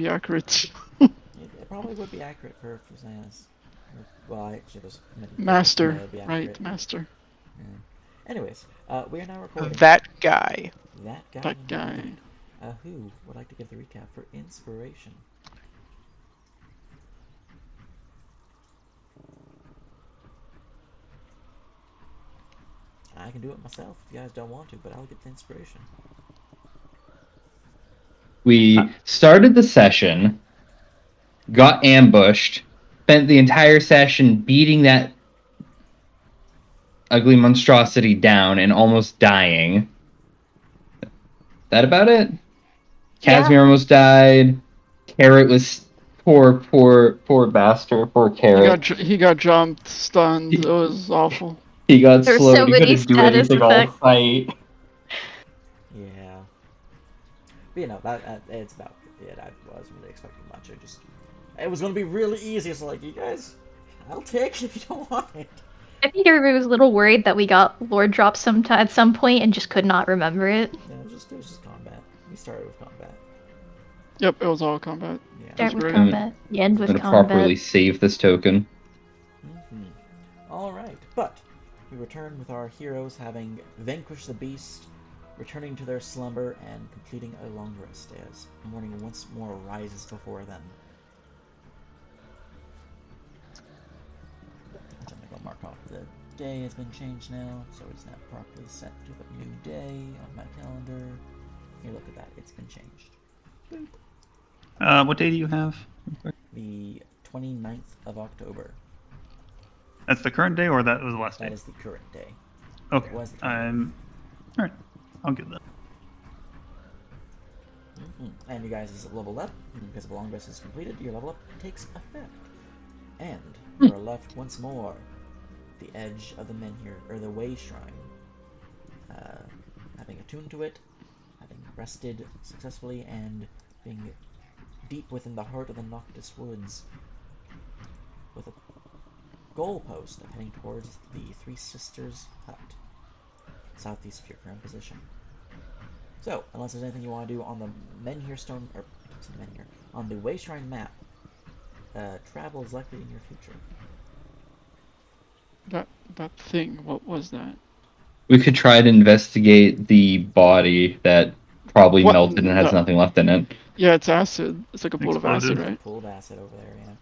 Be accurate. It probably would be accurate for Zans. Well, actually, there's many characters who Master, may be right? accurate. Master. Yeah. Anyways, we are now recording. That guy. That guy, That guy. indeed. Who would like to give the recap for inspiration? I can do it myself if you guys don't want to, but I'll get the inspiration. We started the session, got ambushed, spent the entire session beating that ugly monstrosity down and almost dying. That about it? Casimir almost died. Carrot was poor bastard. Poor Carrot. He got jumped, stunned. It was awful. He got There were slowed. so He many couldn't do status anything all effects. fight. Yeah. But it's about it. I wasn't really expecting much. It was going to be really easy. So, like, you guys, I'll take it if you don't want it. I think everybody was a little worried that we got Lord Drop at some point and just could not remember it. No, it was just combat. We started with combat. Yep, it was all combat. Yeah. Start with great. combat, you end I'm with gonna combat. properly save this token. Alright, but we return with our heroes having vanquished the beast, returning to their slumber, and completing a long rest as morning once more rises before them. I'm gonna go mark off the day has been changed now, so it's now properly set to the new day on my calendar. Here, look at that, it's been changed. Boop. What day do you have? The 29th of October. That's the current day, or that was the last day? That is the current day. Okay. It was the Alright. I'll get that. And you guys level up, because the long rest is completed, your level up takes effect. And you are left once more at the edge of the Menhir, or the Way Shrine. Having attuned to it, having rested successfully, and being deep within the heart of the Noctis Woods, with a goalpost of heading towards the Three Sisters Hut, southeast of your current position. So, unless there's anything you want to do on the Menhir Stone, or I keep saying Menhir, on the Way Shrine map, travel is likely in your future. That thing. What was that? We could try to investigate the body that probably What? melted and has No. nothing left in it. Yeah, it's acid. It's like a pool of acid, Exploded. right? Pool of acid over there, yeah.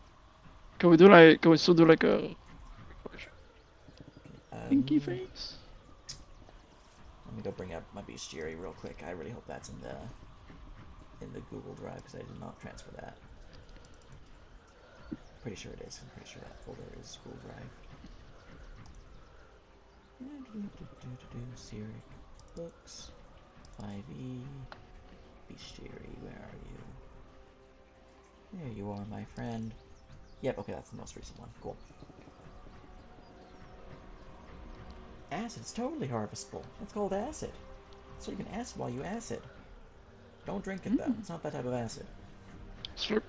Can we still do like a pinky face? Let me go bring up my bestiary real quick. I really hope that's in the Google Drive because I did not transfer that. Pretty sure it is. I'm pretty sure that folder is Google Drive. Syrik books 5e bestiary. Where are you? There you are, my friend. Yep. Okay, that's the most recent one. Cool. Acid's totally harvestable. It's called acid. So you can acid while you acid. Don't drink it though. It's not that type of acid. Slurp.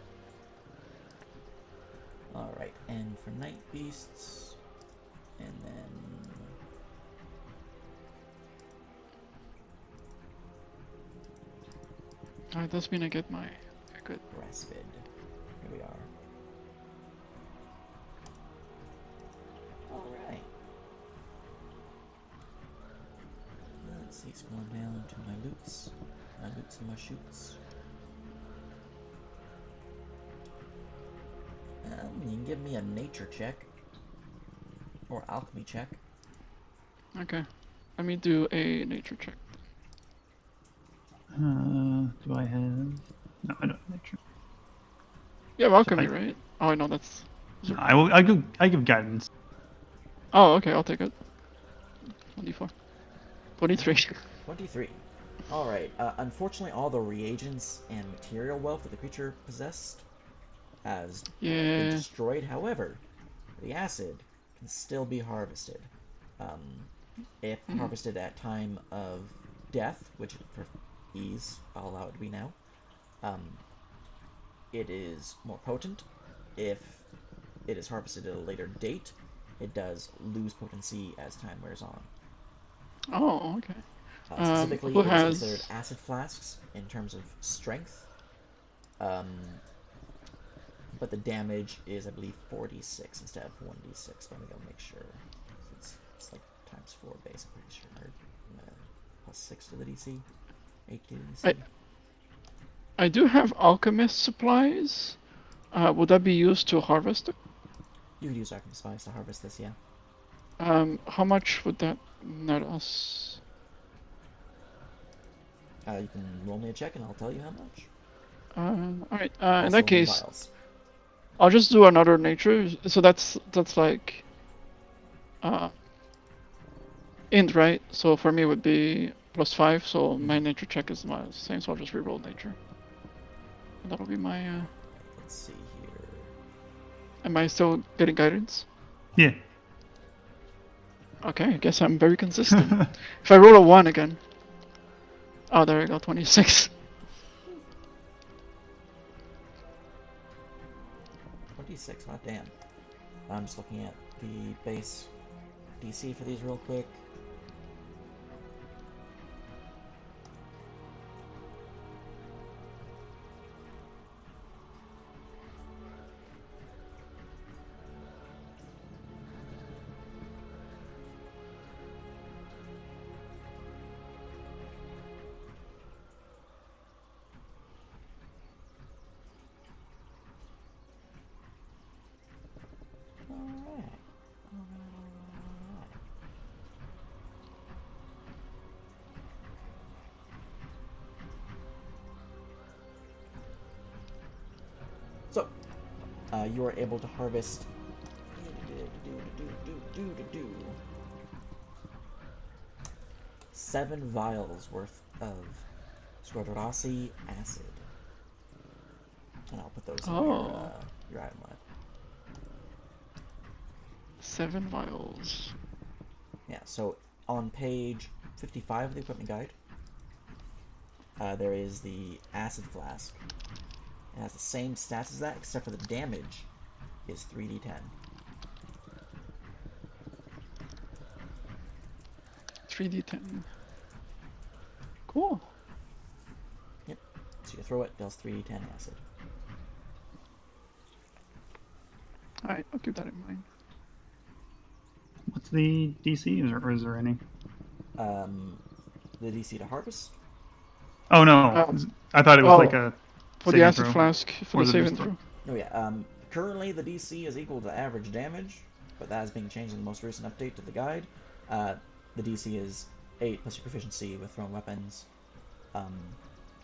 Alright, and for night beasts, and then Alright, that's mean I get my good. Raspid. Here we are. Alright. Let's see, scrolling down to my loots and my shoots. You can give me a nature check. Or alchemy check. Okay. Let me do a nature check. Do I have? No, I don't have nature. You have alchemy, right? Oh no, that's. No, I give guidance. Oh, okay, I'll take it. 24. 23. 23. Alright, unfortunately all the reagents and material wealth that the creature possessed has been destroyed. However, the acid can still be harvested. If harvested at time of death, which for ease I'll allow it to be now, it is more potent. If it is harvested at a later date, it does lose potency as time wears on. Oh, okay. Specifically, Who it is has? considered acid flasks in terms of strength. But the damage is, I believe, 4d6 instead of 1d6. But I'm gonna make sure. It's like times 4 base, I'm pretty sure. Plus 6 to the DC. 8 to the DC. I do have alchemist supplies. Would that be used to harvest it? You could use alchemist supplies to harvest this, yeah. How much would that net us? You can roll me a check and I'll tell you how much. Alright, in Also that in case, vials. I'll just do another nature. So that's like int, right? So for me it would be +5. So my nature check is the same. So I'll just reroll nature. And that'll be my. Let's see here. Am I still getting guidance? Yeah. Okay, I guess I'm very consistent. If I roll a 1 again. Oh, there we go, 26. 26, hot damn. I'm just looking at the base DC for these real quick. Alright. So, you are able to harvest 7 vials worth of Squadrasi acid. And I'll put those in your item lab. 7 vials. Yeah, so on page 55 of the equipment guide, there is the acid flask. It has the same stats as that, except for the damage is 3d10. 3d10. Cool. Yep. So you throw it, deals 3d10 acid. Alright, I'll keep that in mind. What's the DC? Or is there any? The DC to harvest? Oh no, I thought it was like a for the saving acid throw. flask, for Or the is it saving just throw. Oh yeah, currently the DC is equal to average damage, but that is being changed in the most recent update to the guide. The DC is 8 plus your proficiency with thrown weapons.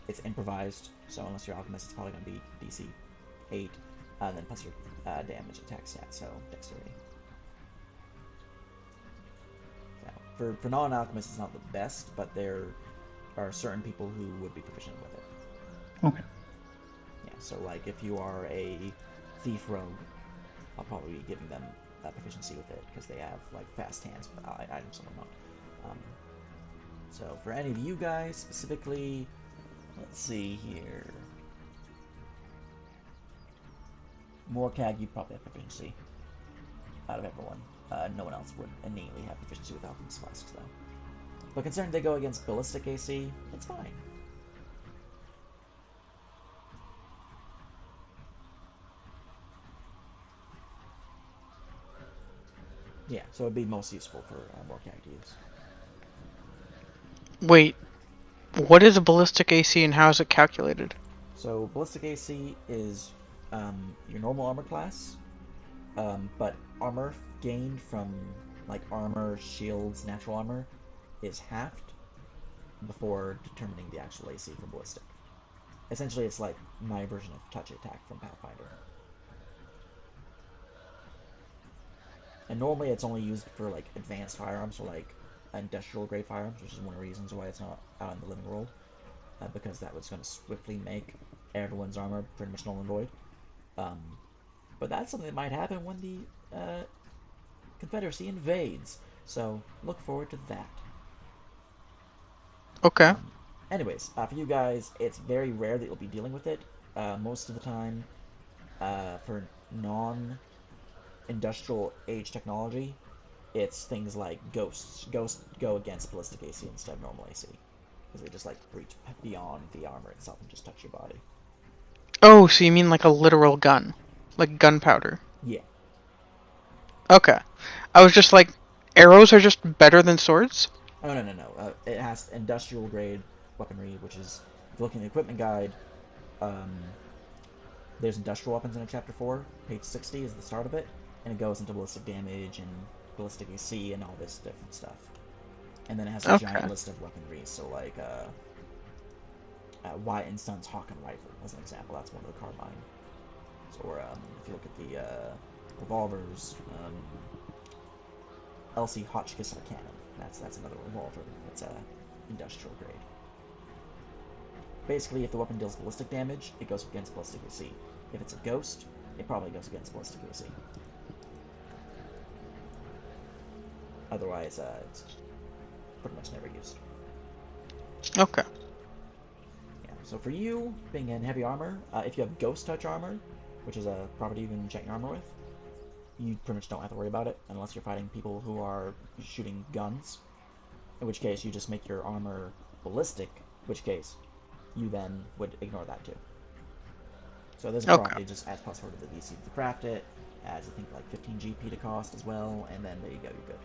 It's improvised, so unless you're alchemist, it's probably going to be DC 8, and then plus your damage attack stat, so dexterity. So, for non-alchemists, it's not the best, but there are certain people who would be proficient with it. Okay. Yeah, so like if you are a thief rogue, I'll probably be giving them proficiency with it because they have like fast hands with allied items and whatnot. So for any of you guys specifically, let's see here. Morcag, you probably have proficiency out of everyone. No one else would innately have proficiency with alchemist flasks though. But considering they go against ballistic AC, it's fine. Yeah, so it'd be most useful for Morcag to use. Wait, what is a ballistic AC and how is it calculated? So ballistic AC is your normal armor class, but armor gained from like armor, shields, natural armor is halved before determining the actual AC for ballistic. Essentially, it's like my version of touch attack from Pathfinder. And normally it's only used for like advanced firearms, so like industrial grade firearms, which is one of the reasons why it's not out in the living world, because that was going to swiftly make everyone's armor pretty much null and void. But that's something that might happen when the Confederacy invades, so look forward to that. Okay. Anyways, for you guys, it's very rare that you'll be dealing with it. Most of the time, for non-industrial age technology, it's things like ghosts. Ghosts go against ballistic AC instead of normal AC, because they just like reach beyond the armor itself and just touch your body. Oh, so you mean like a literal gun? Like gunpowder? Yeah. Okay. I was just like, arrows are just better than swords? Oh, no. It has industrial grade weaponry, which is, if you look in the equipment guide, there's industrial weapons in it, Chapter 4. Page 60 is the start of it, and it goes into ballistic damage and ballistic AC and all this different stuff. And then it has a giant Okay. list of weaponry, so like Wyatt and Son's Hawken rifle, as an example. That's one of the carbine. Or if you look at the revolvers, LC Hotchkiss cannon. That's another revolver. It's industrial grade. Basically, if the weapon deals ballistic damage, it goes against ballistic AC. If it's a ghost, it probably goes against ballistic AC. Otherwise, it's pretty much never used. Okay. Yeah. So for you, being in heavy armor, if you have ghost touch armor, which is a property you can enchant your armor with, you pretty much don't have to worry about it unless you're fighting people who are shooting guns. In which case, you just make your armor ballistic. In which case, you then would ignore that too. So there's a Okay. property just adds +4 to the DC to craft it, adds I think like 15 GP to cost as well, and then there you go, you're good.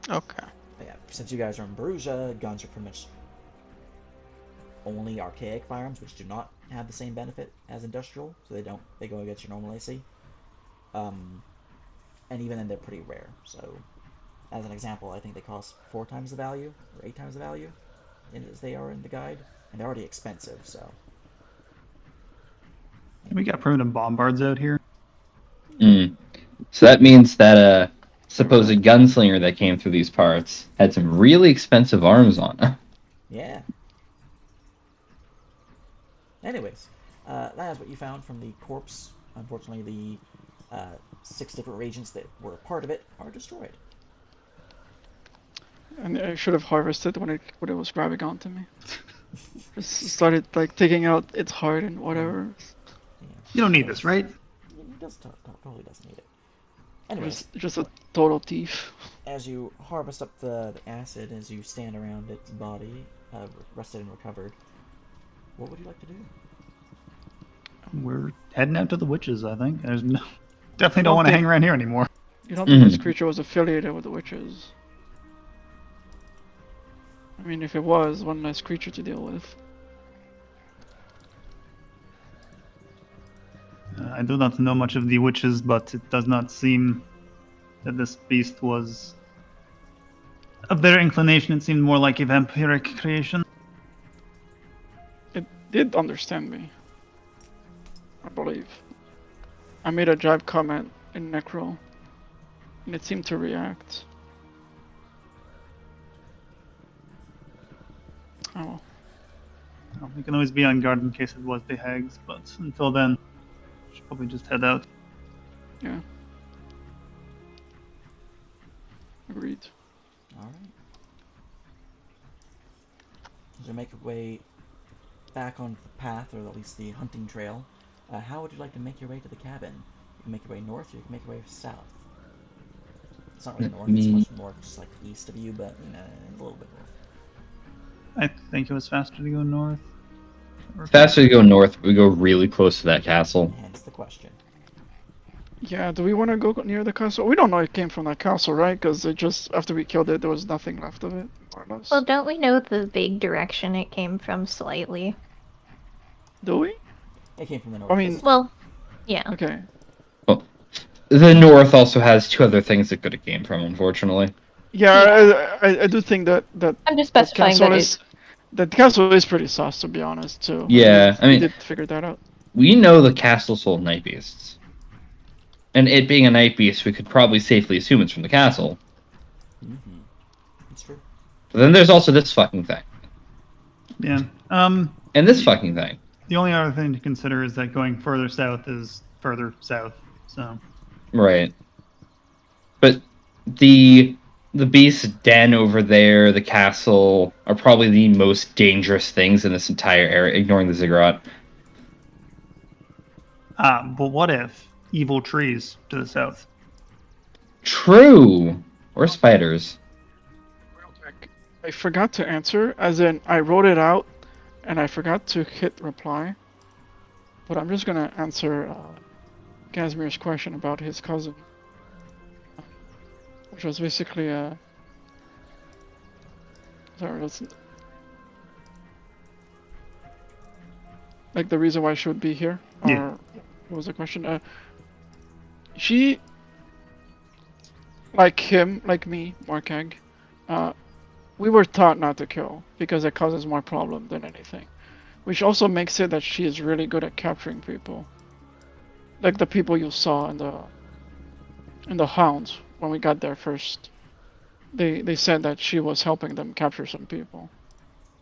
Okay. But yeah, since you guys are in Bruges, guns are pretty much only archaic firearms, which do not have the same benefit as industrial, so they go against your normal AC. And even then they're pretty rare. So as an example, I think they cost 4 times the value or 8 times the value as they are in the guide, and they're already expensive. So We got primitive bombards out here. So that means that a supposed gunslinger that came through these parts had some really expensive arms on. yeah. Anyways, that is what you found from the corpse. Unfortunately, the 6 different reagents that were a part of it are destroyed. And I should have harvested when it was grabbing onto me. Just started like taking out its heart and whatever. Yeah. You don't need this, right? He does totally doesn't need it. It Anyways, was just a total thief. as you harvest up the acid, as you stand around its body, rested and recovered, what would you like to do? We're heading out to the witches, I think. There's no... Definitely don't don't want to think- hang around here anymore. You don't think this creature was affiliated with the witches? I mean, if it was, one nice creature to deal with. I do not know much of the witches, but it does not seem that this beast was of their inclination. It seemed more like a vampiric creation. It did understand me, I believe. I made a jibe comment in Necro, and it seemed to react. Oh well. Well, we can always be on guard in case it was the hags, but until then, we should probably just head out. Yeah. Agreed. Alright. As you make your way back on the path, or at least the hunting trail, how would you like to make your way to the cabin? You can make your way north, or you can make your way south. It's not really north, it's much more just like east of you, but a little bit north. I think it was faster to go north. Faster to go north, we go really close to that castle. Hence the question. Yeah, do we want to go near the castle? We don't know it came from that castle, right? Because it just, after we killed it, there was nothing left of it, more or less. Well, don't we know the big direction it came from slightly? Do we? It came from the north. I mean, Well, yeah. okay. Well, the north also has 2 other things it could have came from, unfortunately. Yeah, I do think that I'm just specifying that that castle is pretty sus, to be honest, too. Yeah, I mean, we did figure that out. We know the castle sold night beasts. And it being a night beast, we could probably safely assume it's from the castle. Mm-hmm. It's true. But then there's also this fucking thing. Yeah. And this fucking thing. The only other thing to consider is that going further south is further south. So. Right. But the beast's den over there, the castle, are probably the most dangerous things in this entire area, ignoring the ziggurat. But what if evil trees to the south? True. Or spiders. Real quick, I forgot to answer, as in, I wrote it out, and I forgot to hit reply, but I'm just gonna answer Casimir's question about his cousin, which was basically sorry, that's like the reason why she would be here. Yeah. Or what was the question? She, like him, like me, Markag, we were taught not to kill because it causes more problem than anything. Which also makes it that she is really good at capturing people. Like the people you saw in the hounds when we got there first. They said that she was helping them capture some people.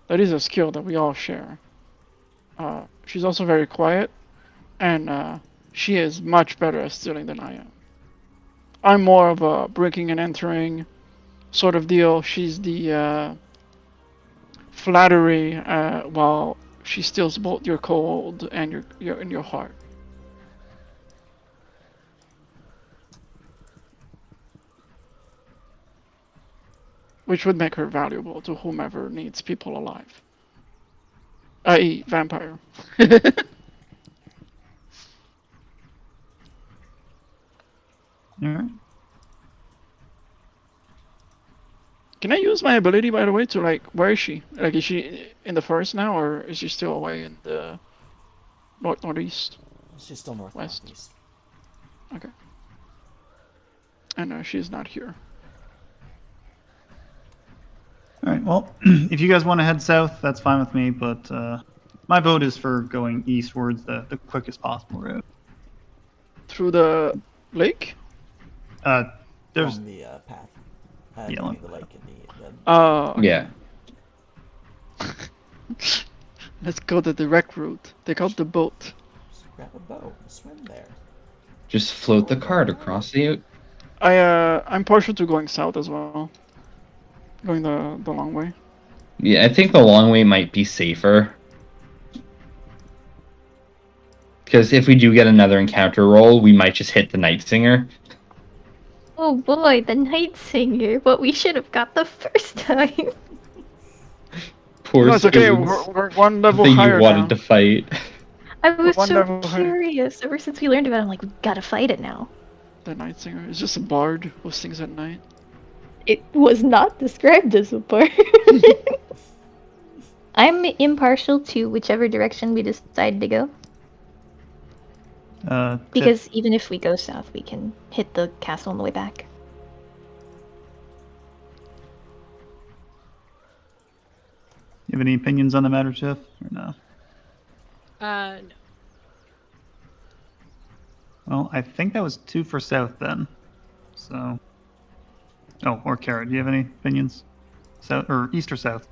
That is a skill that we all share. She's also very quiet, and she is much better at stealing than I am. I'm more of a breaking and entering sort of deal. She's the flattery, while she steals both your cold and your heart. Which would make her valuable to whomever needs people alive. I.e., vampire. Alright. Can I use my ability, by the way, to like, where is she? Like, is she in the forest now, or is she still away in the northeast? She's still West. northeast. Okay. And she's not here. Alright, well, if you guys want to head south, that's fine with me, but my vote is for going eastwards, the quickest possible route. Through the lake? There's Along the path. Yeah, Between the lake and the Okay. Yeah. Let's go the direct route. Take out the boat. Just grab a boat and swim there. Just float the cart across the. I'm partial to going south as well. Going the long way. Yeah, I think the long way might be safer. Because if we do get another encounter roll, we might just hit the Night Singer. Oh boy, the Night Singer. What we should have got the first time. Poor No, it's okay. spoons. We're one The level thing you higher wanted now. to fight. I was one so level higher. curious. Ever since we learned about it, I'm like, we gotta fight it now. The Night Singer is just a bard who sings at night. It was not described as a bard. I'm impartial to whichever direction we decide to go. Because even if we go south, we can hit the castle on the way back. You have any opinions on the matter, Tiff, or no? No. Well, I think that was 2 for south then. So. Oh, or Carrot, do you have any opinions? South or east or south?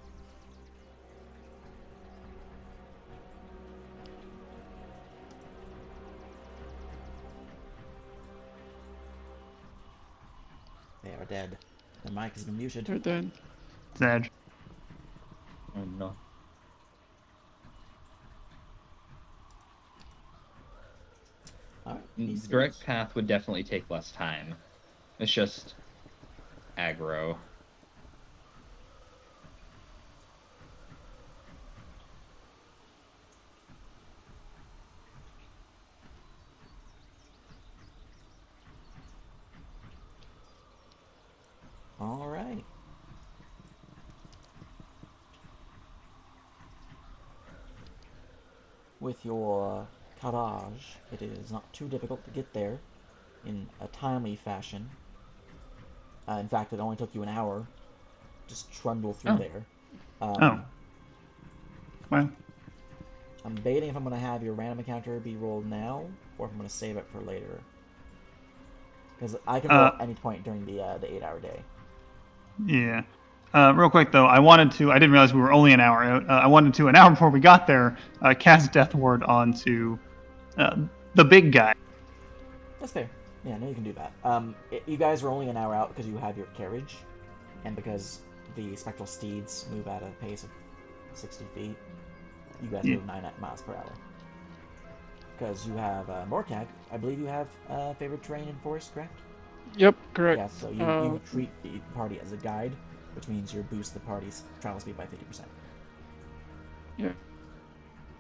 They are dead. Their mic has been muted. They're dead. Zaj. Oh no. Alright. Direct path would definitely take less time. It's just aggro. Alright. With your carriage, it is not too difficult to get there in a timely fashion. In fact, it only took you an hour. Just trundle through there. Oh. Well. I'm debating if I'm going to have your random encounter be rolled now, or if I'm going to save it for later. Because I can roll at any point during the 8-hour day. Yeah. Real quick though, I didn't realize we were only an hour out. I wanted to, an hour before we got there, cast Death Ward onto the big guy. That's fair. Yeah, I know you can do that. You guys are only an hour out because you have your carriage, and because the spectral steeds move at a pace of 60 feet. You guys move 9 miles per hour. Because you have Morkag. I believe you have favorite terrain in forest, correct? Yep, correct. Yeah, so you treat the party as a guide, which means you boost the party's travel speed by 50%. Yeah.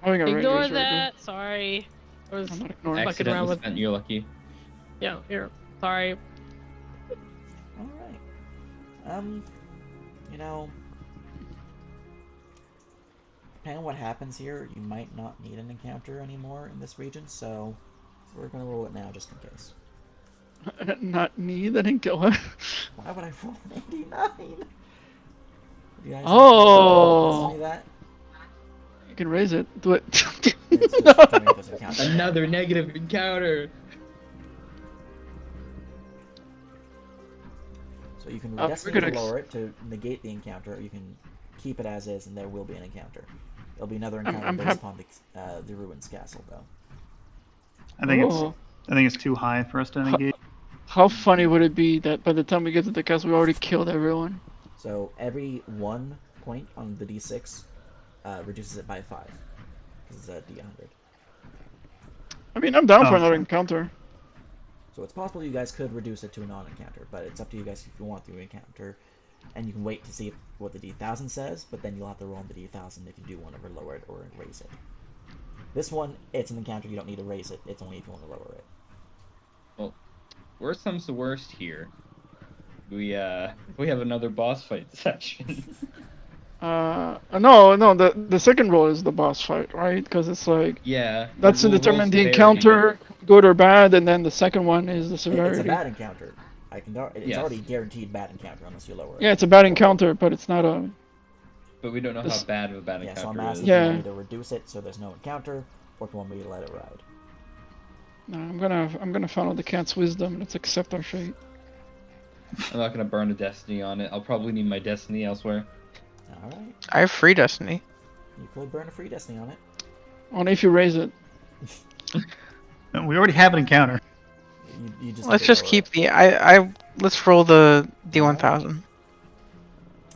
Having a ranger Ignore is very good. that. Sorry. I was I'm not ignoring. fucking around Accidentally with. spent your lucky. Yeah, here. Sorry. All right. You know, depending on what happens here, you might not need an encounter anymore in this region, so we're gonna roll it now just in case. Not me. That didn't kill her. Why would I roll an 89? Do you guys Oh. listen to that? You can raise it. Do it. It's just determining if there's an encounter. Another negative encounter. So you can we're destiny gonna to lower it to negate the encounter, or you can keep it as is, and there will be an encounter. There'll be another encounter I'm based upon the ruins castle, though. I think Oh. it's too high for us to negate. How funny would it be that by the time we get to the castle, we already killed everyone? So every 1 point on the d6 reduces it by 5, because it's a d100. I mean, I'm down for Oh. another encounter. So it's possible you guys could reduce it to a non-encounter, but it's up to you guys if you want to encounter. And you can wait to see what the d1000 says, but then you'll have to roll on the d1000 if you do want to lower it or raise it. This one, it's an encounter, you don't need to raise it, it's only if you want to lower it. Well, worst comes to worst here. We have another boss fight section. No, the second roll is the boss fight, right? Because it's like Yeah. that's to we'll roll determine the severity. encounter, good or bad, and then the second one is the severity. It's a bad encounter. It's Yes. already guaranteed bad encounter unless you lower it. Yeah, it's a bad encounter, but it's not a. But we don't know how bad of a bad Yeah, encounter so I'm asking is. if you Yeah. want me to reduce it so there's no encounter, or if you want me to let it ride. No, I'm gonna follow the cat's wisdom. Let's accept our fate. I'm not gonna burn a destiny on it. I'll probably need my destiny elsewhere. Alright. I have free destiny. You could burn a free destiny on it. Only if you raise it. No, we already have an encounter. You just Let's need to just lower keep it. the let's roll the D1000.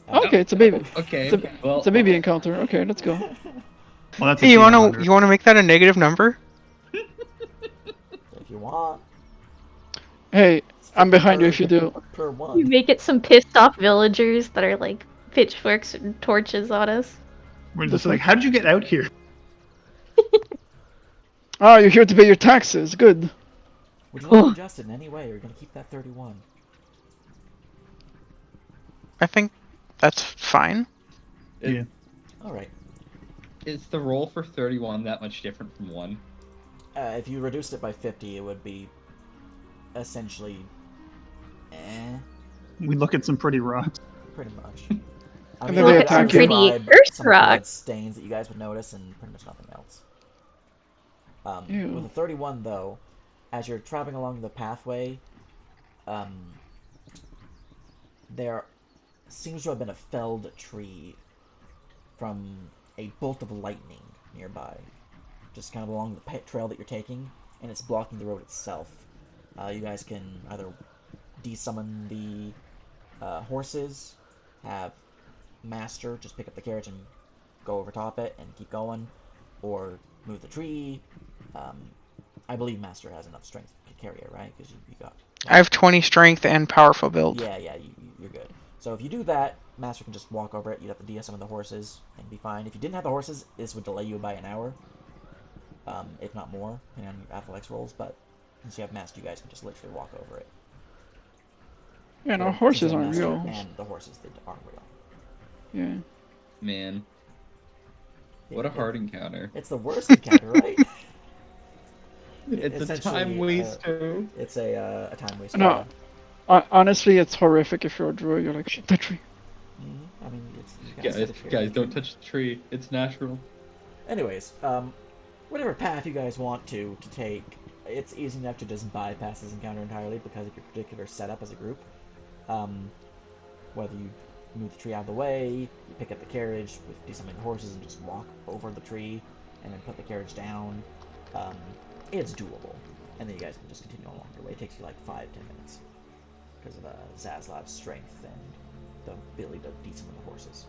Okay, it's a baby. Okay. It's a baby encounter. Okay, let's go. Well, that's a Hey, you wanna D100. make that a negative number? If you want. Hey, It's I'm 50 behind you if you do. per You one. make it some pissed off villagers that are like pitchforks and torches on us. We're The just like, how did you get out here? Oh, you're here to pay your taxes. Good. Would you like to adjust it in any way, or are you going to keep that 31? I think that's fine. Yeah. Alright. Is the roll for 31 that much different from 1? If you reduced it by 50, it would be essentially... We look at some pretty rocks. pretty much. I And mean, then they I attack would you. Pretty describe earth some rock. blood stains that you guys would notice, and pretty much nothing else. Ew. With a 31, though, as you're traveling along the pathway, there seems to have been a felled tree from a bolt of lightning nearby, just kind of along the trail that you're taking, and it's blocking the road itself. You guys can either desummon the horses, have Master just pick up the carriage and go over top it and keep going, or move the tree. I believe Master has enough strength to carry it, right? Because you got... I have 20 strength and powerful build. Yeah, you're good. So if you do that, Master can just walk over it. You'd have to de-summon the horses and be fine. If you didn't have the horses, this would delay you by an hour, if not more, depending on your athletics rolls. But since you have Master, you guys can just literally walk over it. Man, Or, our since you horses have aren't Master real. and the horses, they are real. Yeah. Man. What a hard encounter. It's the worst encounter, right? It's a time waster. It's a time waster. No. Honestly, it's horrific if you're a druid. You're like, shit, that tree. I mean, it's Guys, don't touch the tree. It's natural. Anyways, whatever path you guys want to take, it's easy enough to just bypass this encounter entirely because of your particular setup as a group. Whether you move the tree out of the way, you pick up the carriage, do something with the horses, and just walk over the tree, and then put the carriage down, it's doable. And then you guys can just continue along your way. It takes you like 5-10 minutes because of Zaslav's strength and the ability to de-summon the horses.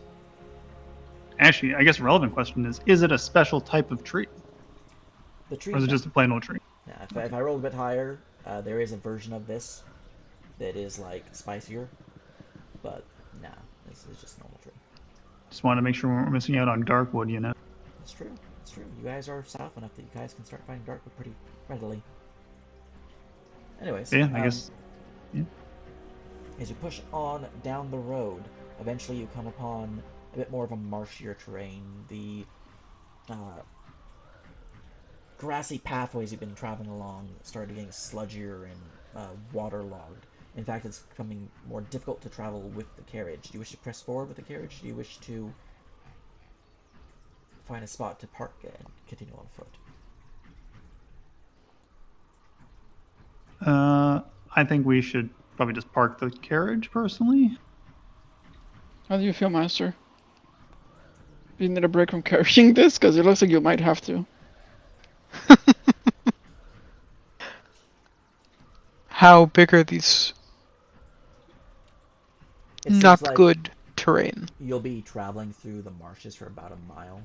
Actually, I guess a relevant question is it a special type of tree? The tree Or is it just a plain old tree? Yeah, if I rolled a bit higher, there is a version of this that is like spicier, but this is just a normal tree. Just want to make sure we weren't missing out on Darkwood, you know? That's true. It's true. You guys are south enough that you guys can start finding Darkwood pretty readily. Anyways, Yeah, I guess. as you push on down the road, eventually you come upon a bit more of a marshier terrain. The grassy pathways you've been traveling along started getting sludgier and waterlogged. In fact, it's becoming more difficult to travel with the carriage. Do you wish to press forward with the carriage? Do you wish to find a spot to park and continue on foot? I think we should probably just park the carriage, personally. How do you feel, Master? Do you need a break from carrying this? Because it looks like you might have to. How big are these? It seems Not like good terrain. you'll be traveling through the marshes for about a mile.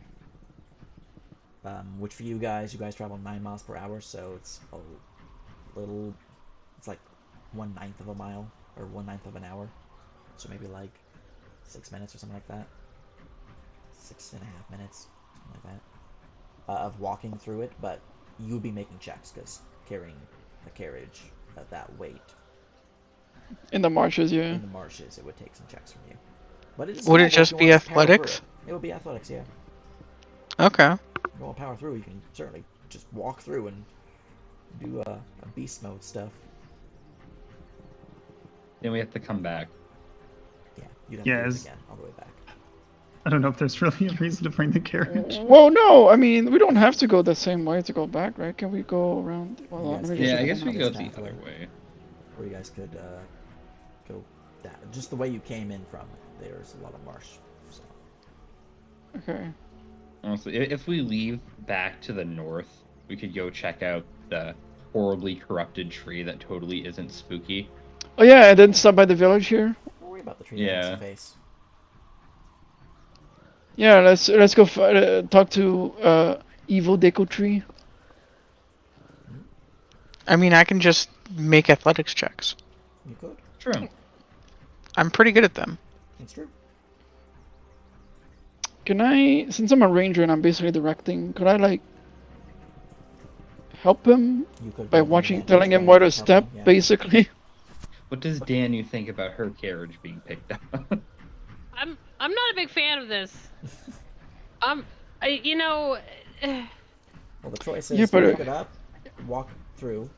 Which for you guys travel 9 miles per hour, so it's a little. It's like 1/9 of a mile, or 1/9 of an hour. So maybe like 6 minutes or something like that. 6.5 minutes, something like that, of walking through it. But you'll be making checks because carrying a carriage at that weight In the marshes, yeah. in the marshes, it would take some checks from you. But it is Would doable it if just you be want to just power through athletics? it. It would be athletics, yeah. Okay. If you want to power through, you can certainly just walk through and do a beast mode stuff. Then we have to come back. Yeah, you'd have Yeah, to do it again all the way back. I don't know if there's really a reason to bring the carriage. Well, no, I mean, we don't have to go the same way to go back, right? Can we go around? Well, You let guys me could just Yeah, I look at guess the we map. go It's the pathway. other way. Or you guys could go just the way you came in from. There's a lot of marsh. So. Okay. Honestly, if we leave back to the north, we could go check out the horribly corrupted tree that totally isn't spooky. Oh yeah, and then stop by the village here. Don't worry about the tree that wants Yeah. to face. Yeah, let's go talk to Evil Deco Tree. I mean, I can just make athletics checks. You could. True. I'm pretty good at them. It's true. Can I, since I'm a ranger and I'm basically directing, could I like help him You could by give him watching, advantage telling him by where to helping, step, yeah. basically? What does Danu think about her carriage being picked up? I'm not a big fan of this. You know, Well, the choice Yeah, is but, pick it up, walk through,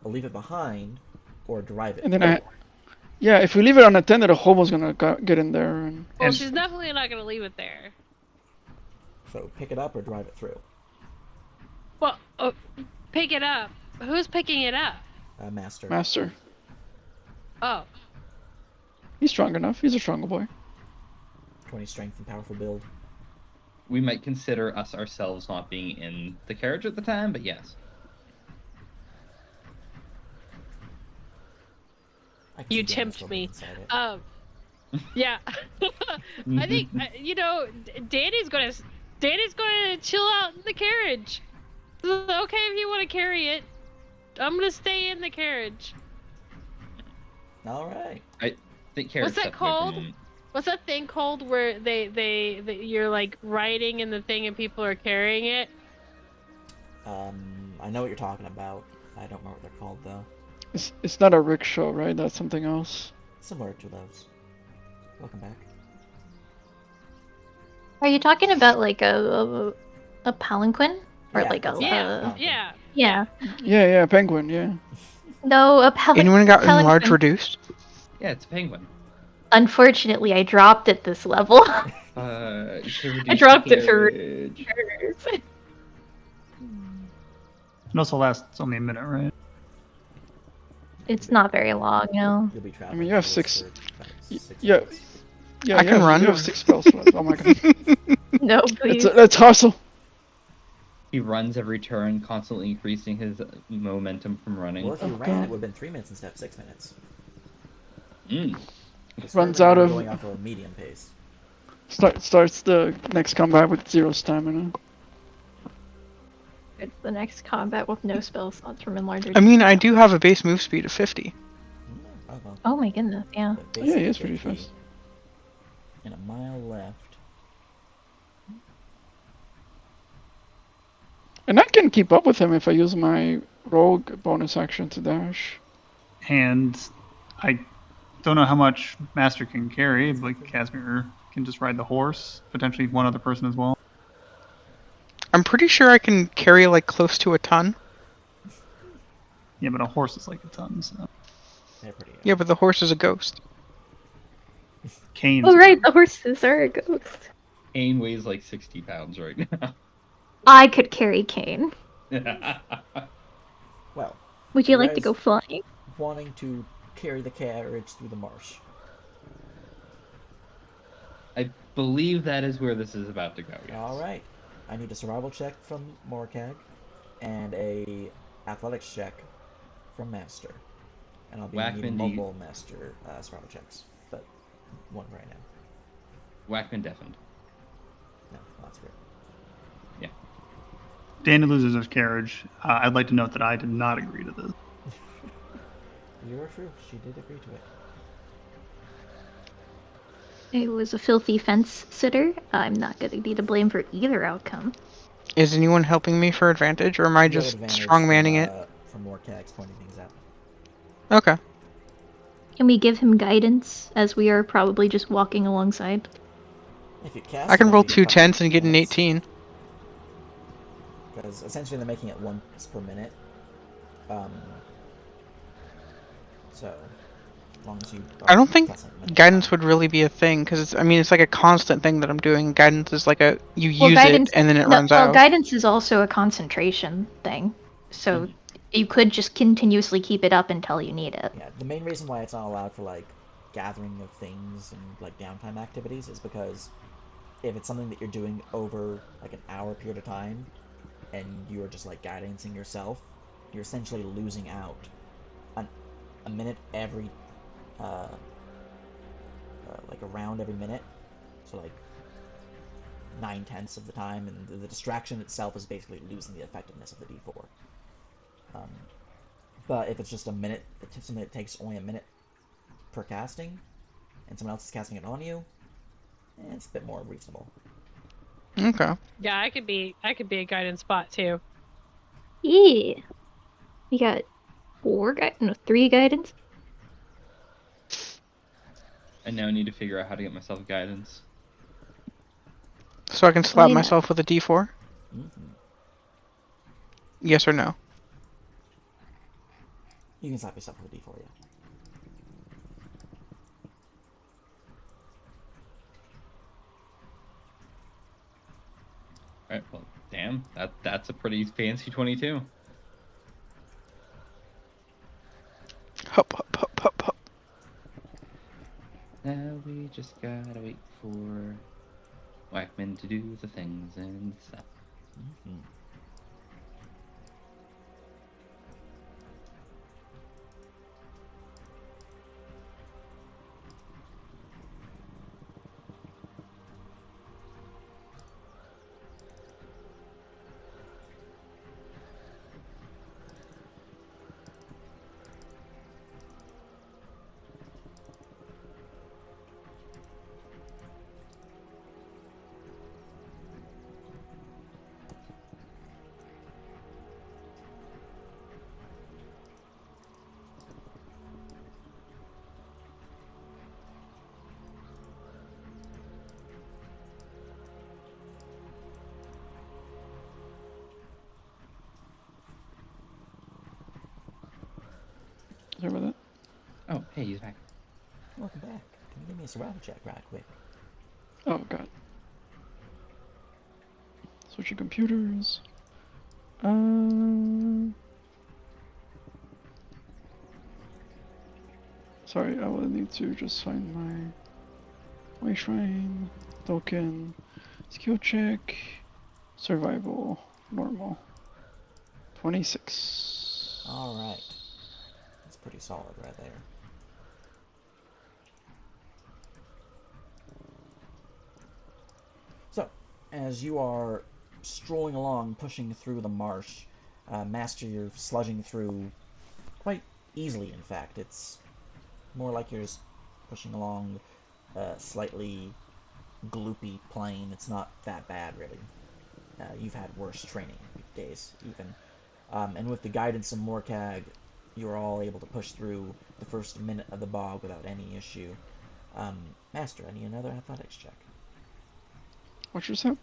or leave it behind, or drive it and through. then yeah, if we leave it unattended, a hobo's gonna get in there and. well, And- she's definitely not gonna leave it there. So pick it up or drive it through. Well, pick it up. Who's picking it up? Master. Master. Oh, He's strong enough. He's a stronger boy. 20 strength and powerful build. We might consider us ourselves not being in the carriage at the time, but yes. I can you see Daniel tempt still me. being inside it. Yeah. I think you know, Danny's gonna chill out in the carriage. Okay, if you want to carry it, I'm gonna stay in the carriage. All right. I think carriage What's that stepped away called? from- What's that thing called where you're like riding in the thing and people are carrying it? I know what you're talking about. I don't remember what they're called though. It's not a rickshaw, right? That's something else. Similar to those. Welcome back. Are you talking about like a palanquin or Yeah, like a that's that. Yeah, Palanquin. yeah. yeah? Yeah, penguin, yeah. No, a Anyone got enlarged palanquin. reduced? Yeah, it's a penguin. Unfortunately, I dropped it this level. You should reduce I dropped the it for carriage. It also lasts only a minute, right? It's not very long, no. You'll be traveling. I mean, you have through this six. for about 6 Yeah, minutes. yeah. I can run. You have 6 spell slots. Oh my god. No, please. Let's hustle. He runs every turn, constantly increasing his momentum from running. Well, if you Oh, ran, God. it would have been 3 minutes instead of 6 minutes. Because Runs currently out we're of- going off of a medium pace. Starts the next combat with 0 stamina. It's the next combat with no spell slots from enlarger. I mean, I do have a base move speed of 50. Oh, well. Oh my goodness, yeah. But Oh, yeah, he basically is pretty 50 fast. And a mile left. And I can keep up with him if I use my rogue bonus action to dash. And I don't know how much Master can carry. Like Casimir can just ride the horse, potentially one other person as well. I'm pretty sure I can carry like close to a ton. Yeah, but a horse is like a ton. So They're pretty. Yeah, but the horse is a ghost. Kane's. Oh right, the horses are a ghost. Kane weighs like 60 pounds right now. I could carry Kane. Well, Would you you like to guys go flying? wanting to carry the carriage through the marsh. I believe that is where this is about to go. Yes. All right. I need a survival check from Morkag and a athletics check from Master. And I'll be needing Whackman, do you- multiple Master survival checks, but one right now. Whackman deafened. No, that's great. Danny loses his carriage. I'd like to note that I did not agree to this. You are true. She did agree to it. It was a filthy fence sitter. I'm not going to be to blame for either outcome. Is anyone helping me for advantage, or am I You have just advantage strongmanning it? from Morkag's pointing things out. Okay. Can we give him guidance, as we are probably just walking alongside? If you cast I can it, roll it'll be 2 a couple 10s and get an minutes, 18. because essentially they're making it once per minute. So, as long as you. I don't think casting it guidance fine. would really be a thing, because it's like a constant thing that I'm doing. Guidance is like you Well, use guidance. it and then it No, runs well, out. guidance is also a concentration thing, so you could just continuously keep it up until you need it. Yeah, the main reason why it's not allowed for like gathering of things and like downtime activities is because if it's something that you're doing over like an hour period of time and you're just like guidancing yourself, you're essentially losing out on a minute every like a round every minute, so like 9/10 of the time, and the distraction itself is basically losing the effectiveness of the d4. But if it's just a minute, something that takes only a minute per casting, and someone else is casting it on you, it's a bit more reasonable. Okay. Yeah, I could be a guidance bot too. Yeah. We got 3 guidance. I now need to figure out how to get myself guidance. So I can slap Why not? myself with a d4? Mm-hmm. Yes or no? You can slap yourself with a d4, yeah. Alright, well, damn, that's a pretty fancy 22. Hop, hop, hop, hop, hop. Now we just gotta wait for Whackman to do the things and stuff. Mm-hmm. Sorry about that. Oh, hey, he's back. Welcome back. Can you give me a survival check right quick? Oh god. Switching computers. Sorry, I will need to just find my shrine, token, skill check, survival, normal. 26. Alright. That's pretty solid right there. So, as you are strolling along, pushing through the marsh, Master, you're sludging through quite easily, in fact. It's more like you're just pushing along a slightly gloopy plain. It's not that bad, really. You've had worse training days, even. And with the guidance of Morcag, you are all able to push through the first minute of the bog without any issue. Master, I need another athletics check. What you said?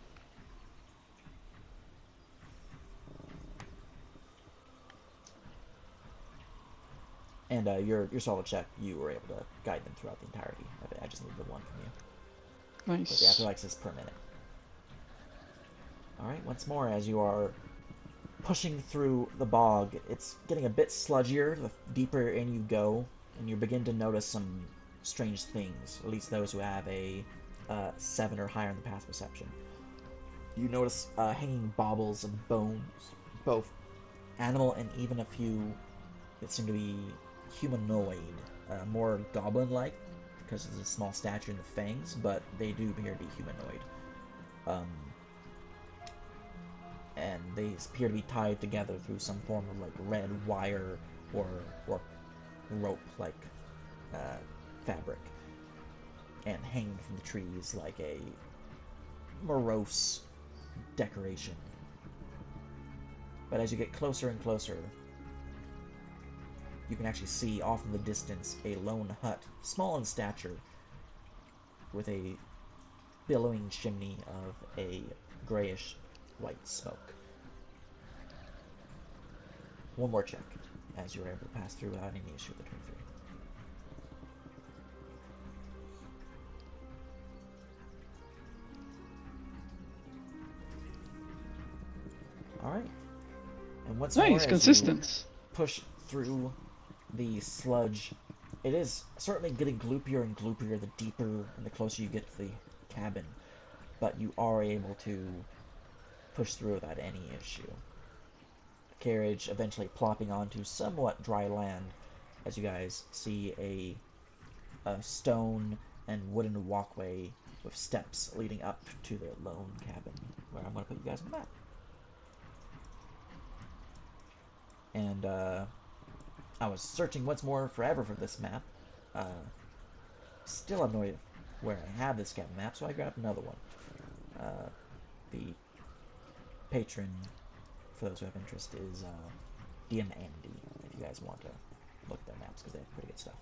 And your solid check, you were able to guide them throughout the entirety of it. I just need the one from you. But the Nice. athletics is per minute. Alright, once more, as you are pushing through the bog, it's getting a bit sludgier the deeper in you go, and you begin to notice some strange things, at least those who have a 7 or higher in the path perception. You notice hanging baubles of bones, both animal and even a few that seem to be humanoid, more goblin-like because of the small stature and the fangs, but they do appear to be humanoid. And they appear to be tied together through some form of like red wire or rope-like fabric, and hanging from the trees like a morose decoration. But as you get closer and closer, you can actually see off in the distance a lone hut, small in stature, with a billowing chimney of a grayish white smoke. One more check, as you are able to pass through without any issue with the 23. Alright. And once more, Nice, as consistent. you push through the sludge, it is certainly getting gloopier and gloopier the deeper and the closer you get to the cabin, but you are able to push through without any issue. The carriage eventually plopping onto somewhat dry land as you guys see a stone and wooden walkway with steps leading up to the lone cabin, where I'm going to put you guys on the map. And I was searching once more forever for this map. Still have no idea where I have this cabin map, so I grabbed another one. The patron, for those who have interest, is DM Andy, if you guys want to look at their maps, because they have pretty good stuff.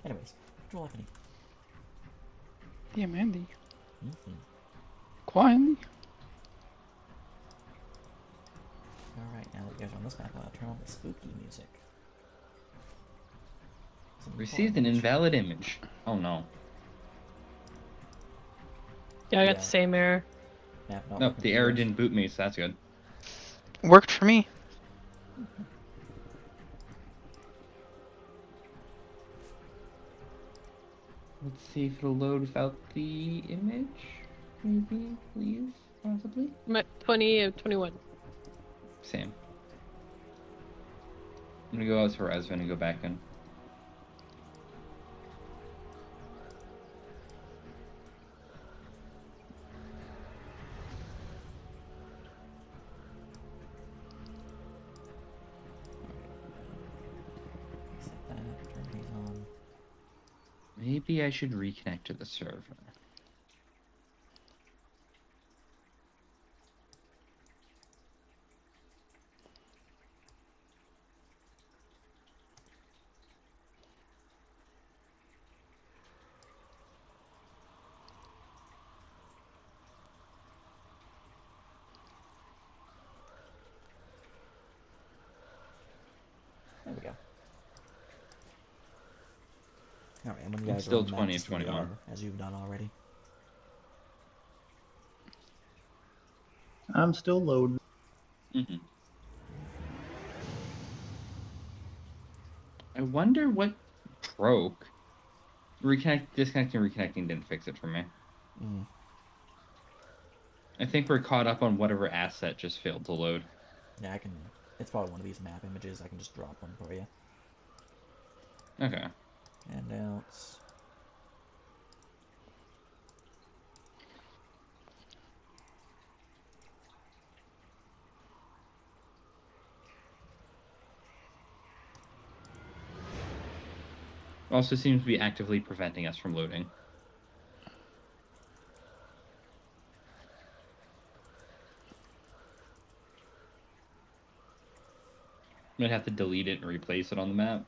Anyways, roll Anthony. Damn, Andy. Mm-hmm. Quietly. Alright, now that you guys are on this map, I'll turn on the spooky music. Received an invalid image. Oh no. Yeah, I got Yeah. the same error. Map not No, working the for you error guys? didn't boot me, so that's good. Worked for me. Let's see if it'll load without the image. Maybe, please, possibly. I'm at 20 of 21. Same. I'm gonna go out to Resvin and go back in. Set that, turn these on. Maybe I should reconnect to the server. There we go. Alright, and when you I'm guys are still on the map, 20 of just hit the 21. R, as you've done already. I'm still loading. Mm-hmm. I wonder what broke. Disconnecting and reconnecting didn't fix it for me. Mm. I think we're caught up on whatever asset just failed to load. Yeah, I can... It's probably one of these map images. I can just drop one for you. Okay. Handouts. Also seems to be actively preventing us from loading. Might have to delete it and replace it on the map.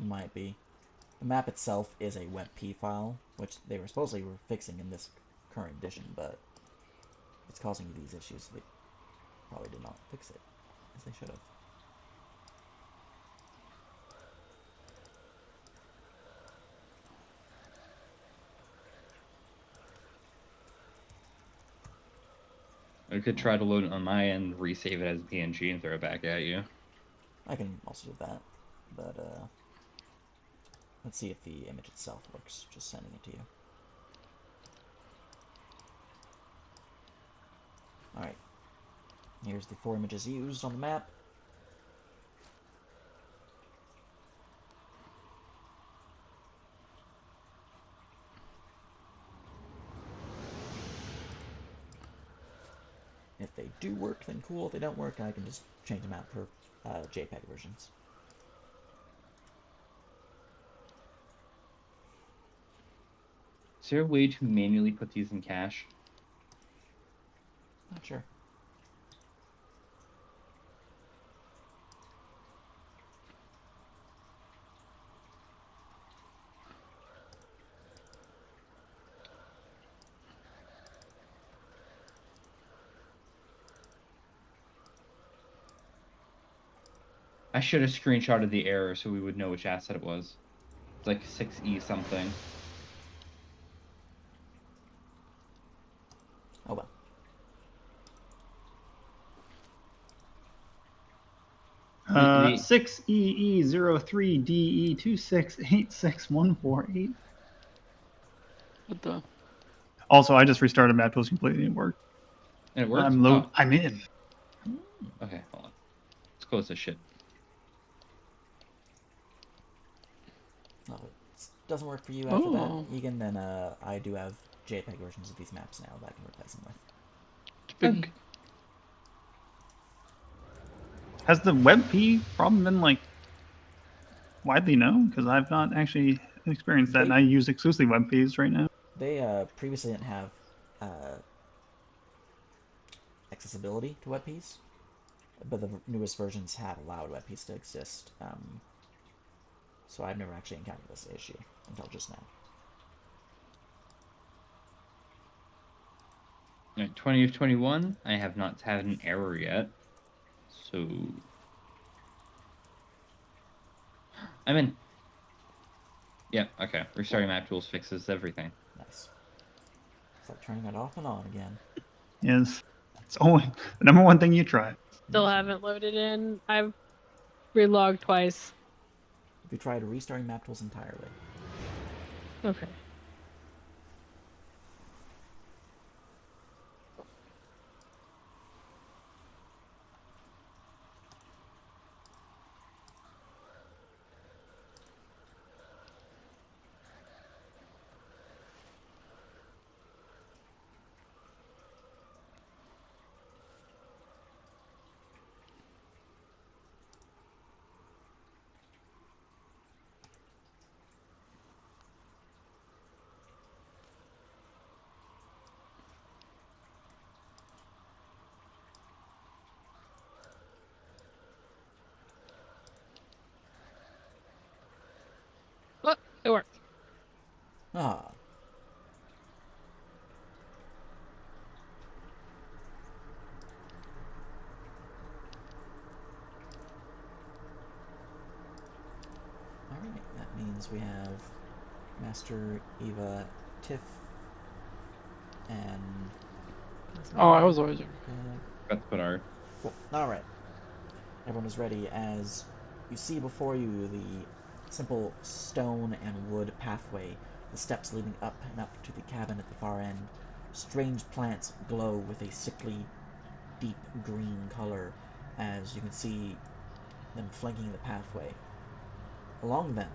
Might be. The map itself is a WebP file, which they were supposedly fixing in this current edition, but it's causing you these issues. They probably did not fix it as they should have. I could try to load it on my end, resave it as a PNG, and throw it back at you. I can also do that, but let's see if the image itself works, just sending it to you. Alright, here's the 4 images used on the map. If they do work, then cool. If they don't work, I can just change them out for JPEG versions. Is there a way to manually put these in cache? Not sure. I should have screenshotted the error so we would know which asset it was. It's like 6E something. Oh well. The 6EE03DE2686148. What the? Also, I just restarted map tools completely and it worked. and it works? I'm in. Okay, hold on. Let's close this shit. Well, if it doesn't work for you after that, Oh. Egan, then I do have JPEG versions of these maps now that I can replace them with. It's big. Has the WebP problem been like widely known? Because I've not actually experienced that, and I use exclusively WebPs right now. They previously didn't have accessibility to WebPs, but the newest versions have allowed WebPs to exist. So I've never actually encountered this issue until just now. Alright, 20 of 21. I have not had an error yet. So I'm in. Yeah, okay. Restarting map tools fixes everything. Nice. It's like turning it off and on again. Yes, it's always the number one thing you try. Still haven't loaded in. I've relogged twice. If you tried restarting map tools entirely. Okay. Oh, it worked. Ah. Alright, that means we have Master, Eva, Tiff, and... Oh, I was always. Got to put our Cool. Alright. Everyone is ready as you see before you the simple stone and wood pathway, the steps leading up and up to the cabin at the far end. Strange plants glow with a sickly, deep green color as you can see them flanking the pathway. Along them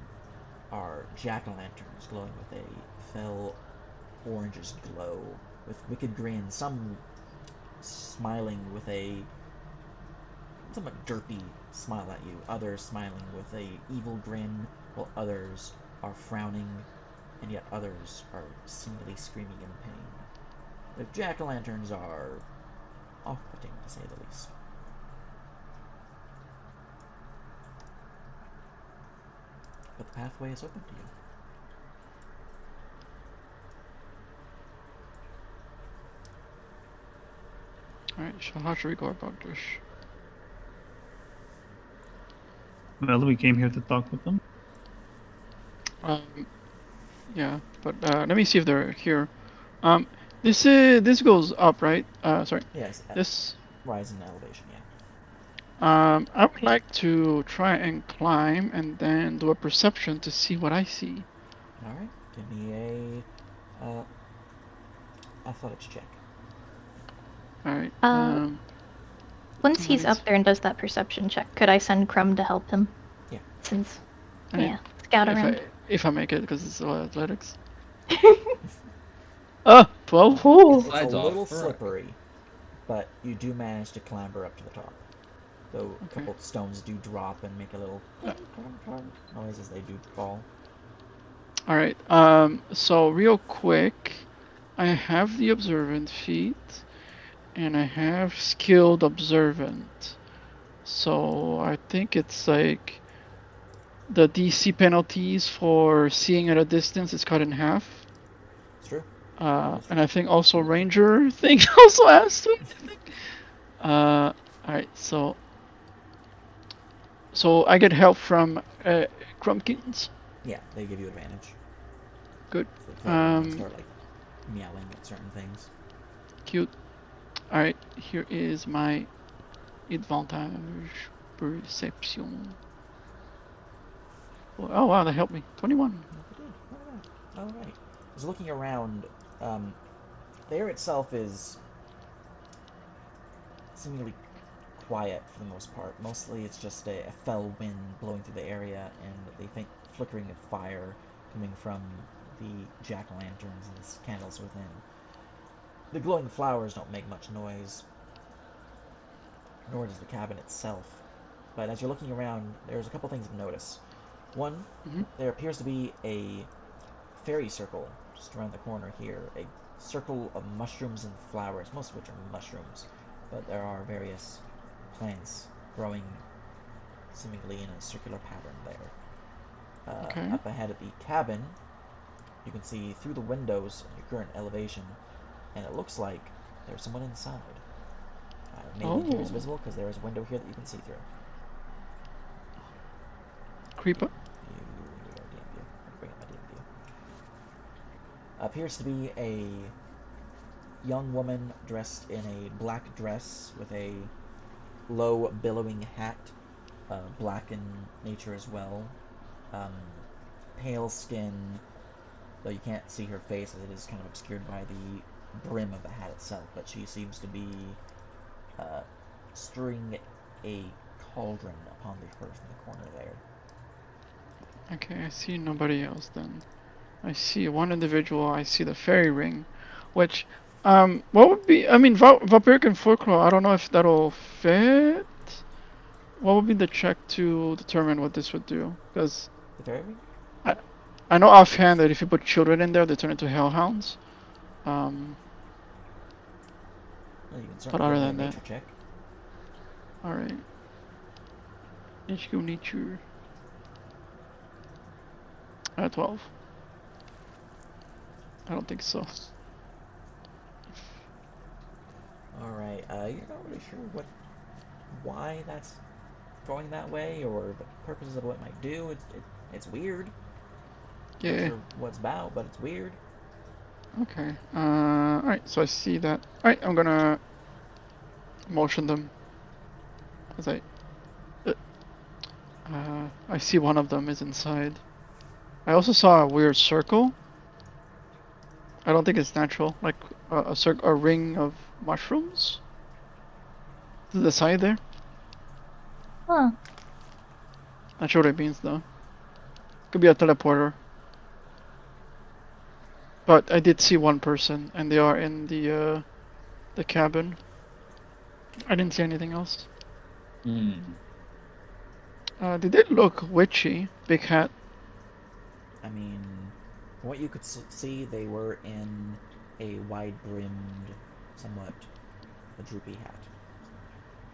are jack-o'-lanterns glowing with a fell orangish glow, with wicked grins, some smiling with a somewhat derpy smile at you, others smiling with a evil grin, while others are frowning, and yet others are seemingly screaming in pain. The jack-o'-lanterns are off-putting, to say the least. but the pathway is open to you. Alright, so how should we go about this? Well, we came here to talk with them. Yeah, but let me see if they're here. This goes up, right? Sorry. Yes, This. rise in elevation, yeah. I would like to try and climb and then do a perception to see what I see. Alright, give me a athletics check. Alright. Once he's up there and does that perception check, could I send Crumb to help him? Yeah. Since, Alright, yeah, scout around. if I make it, because it's athletics. Oh, 12. Ooh. It's a Slides off. little Right. slippery, but you do manage to clamber up to the top. Though a Okay. couple stones do drop and make a little noise as they do fall. Alright, so real quick, I have the observant feat, and I have skilled observant. So I think it's like the DC penalties for seeing at a distance is cut in half. It's true. And I think also Ranger thing also has to. I think. Alright, so I get help from Crumpkins. Yeah, they give you advantage. Good. So the fairy start like meowing at certain things. Cute. Alright, here is my advantage perception. Oh wow, that helped me. 21. Alright. As looking around, the air itself is seemingly quiet for the most part. Mostly it's just a fell wind blowing through the area and the faint flickering of fire coming from the jack-o'-lanterns and the candles within. The glowing flowers don't make much noise, nor does the cabin itself. But as you're looking around, there's a couple things to notice. One, there appears to be a fairy circle just around the corner here. A circle of mushrooms and flowers, most of which are mushrooms, but there are various plants growing seemingly in a circular pattern there. Okay. Up ahead at the cabin, you can see through the windows at your current elevation, and it looks like there's someone inside. Maybe the interior is visible because there is a window here that you can see through. Creeper. Bring up my DM view. Appears to be a young woman dressed in a black dress with a low billowing hat, black in nature as well. Pale skin, though you can't see her face as it is kind of obscured by the brim of the hat itself, but she seems to be stirring a cauldron upon the hearth in the corner there. Okay, I see nobody else then. I see one individual, I see the fairy ring, which, what would be, I mean, Vampiric and Folklore, I don't know if that'll fit. What would be the check to determine what this would do? Because The fairy ring? I know offhand that if you put children in there, they turn into hellhounds. Well, you can But certainly other give me a than that, nature check. alright. HQ nature. 12. I don't think so. Alright, you're not really sure why that's going that way, or the purposes of what it might do. It's weird. Yeah. Not sure what it's about, but it's weird. Okay. Alright, so I see that. Alright, I'm gonna motion them. As I see one of them is inside. I also saw a weird circle. I don't think it's natural, like a ring of mushrooms to the side there. Huh. Not sure what it means though. Could be a teleporter. But I did see one person, and they are in the cabin. I didn't see anything else. They did look witchy. Big hat. I mean, from what you could see, they were in a wide-brimmed, somewhat a droopy hat.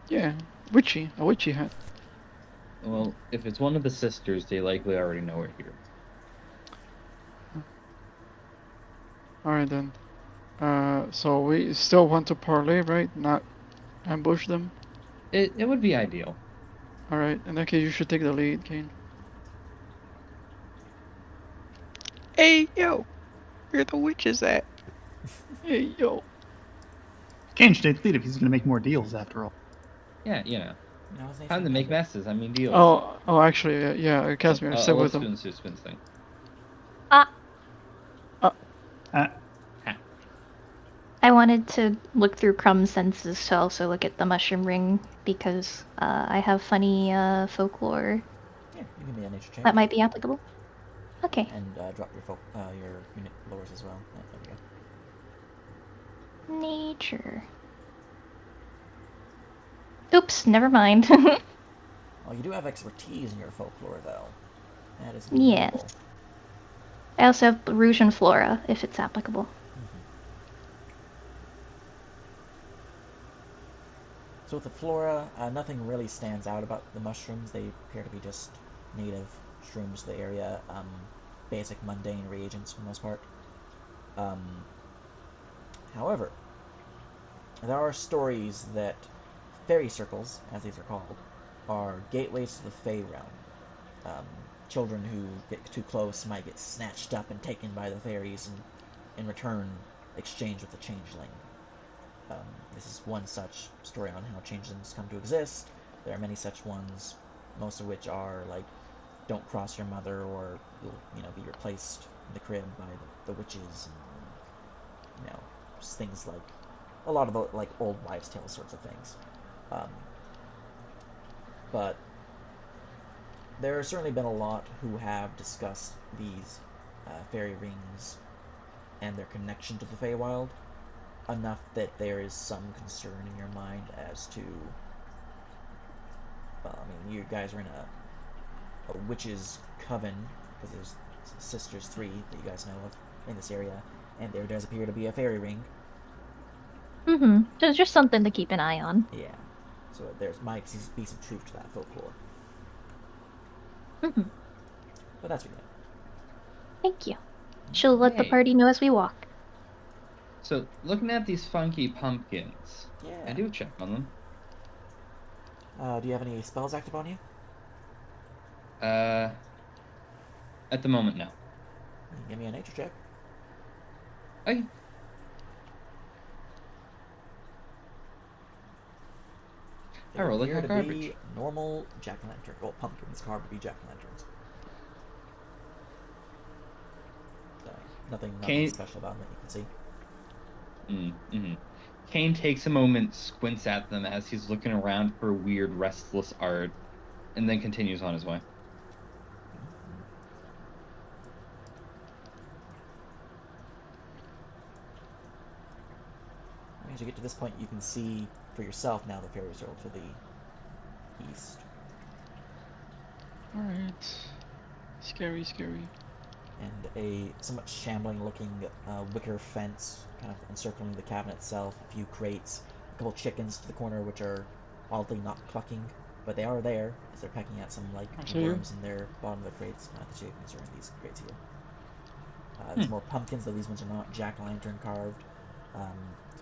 Yeah, witchy. A witchy hat. Well, if it's one of the sisters, they likely already know we're here. Alright then. So we still want to parlay, right? Not ambush them? It would be ideal. Alright, in that case you should take the lead, Kane. Hey, yo, where the witches at? Hey, yo. Kane should take the lead if he's going to make more deals after all. Yeah, No, his name's time to make Pendant. messes. I mean deals. Oh, actually, yeah, Casimir, I'll stay let with him. Spoons do Spoons thing. Ah, Uh, I wanted to look through Crumb's senses to also look at the mushroom ring because I have funny folklore Yeah, you give me a nature check. that might be applicable. Okay. And drop your unit lures as well. Yeah, there we go. Nature. Oops, never mind. Oh, you do have expertise in your folklore, though. That is Yes. notable. I also have Rouge and Flora, if it's applicable. So with the flora, nothing really stands out about the mushrooms. They appear to be just native shrooms to the area. Basic mundane reagents for the most part. However, there are stories that fairy circles, as these are called, are gateways to the Fey realm. Children who get too close might get snatched up and taken by the fairies and, in return, exchanged with the changeling. This is one such story on how changelings come to exist. There are many such ones, most of which are like, don't cross your mother, or you'll be replaced in the crib by the witches, and just things like a lot of the like old wives' tale sorts of things. But there have certainly been a lot who have discussed these fairy rings and their connection to the Feywild, enough that there is some concern in your mind as to, well, I mean, you guys are in a witches' coven, because there's sisters 3 that you guys know of in this area, and there does appear to be a fairy ring. Mm-hmm. There's just something to keep an eye on. Yeah, so there's might be some truth to that folklore. Mm-hmm. But that's what you know. Thank you. She'll let the Hey. party know as we walk. So, looking at these funky pumpkins, Yeah. I do check on them. Do you have any spells active on you? At the moment, no. Give me a nature check. Okay. They I roll like appear hot to garbage. be normal jack-o'-lantern. Well, pumpkins carved to be jack-o'-lanterns. So, nothing Kane, special about them that you can see. mm-hmm. Kane takes a moment, squints at them as he's looking around for weird, restless art, and then continues on his way. As you get to this point, you can see for yourself now the fairy circle to the east. Alright. Scary, scary. And a somewhat shambling-looking wicker fence kind of encircling the cabin itself. A few crates, a couple chickens to the corner, which are oddly not clucking, but they are there as they're pecking at some like I see you. worms in their bottom of the crates. Not the chickens are in these crates here. There's more pumpkins, though these ones are not jack-o'-lantern carved.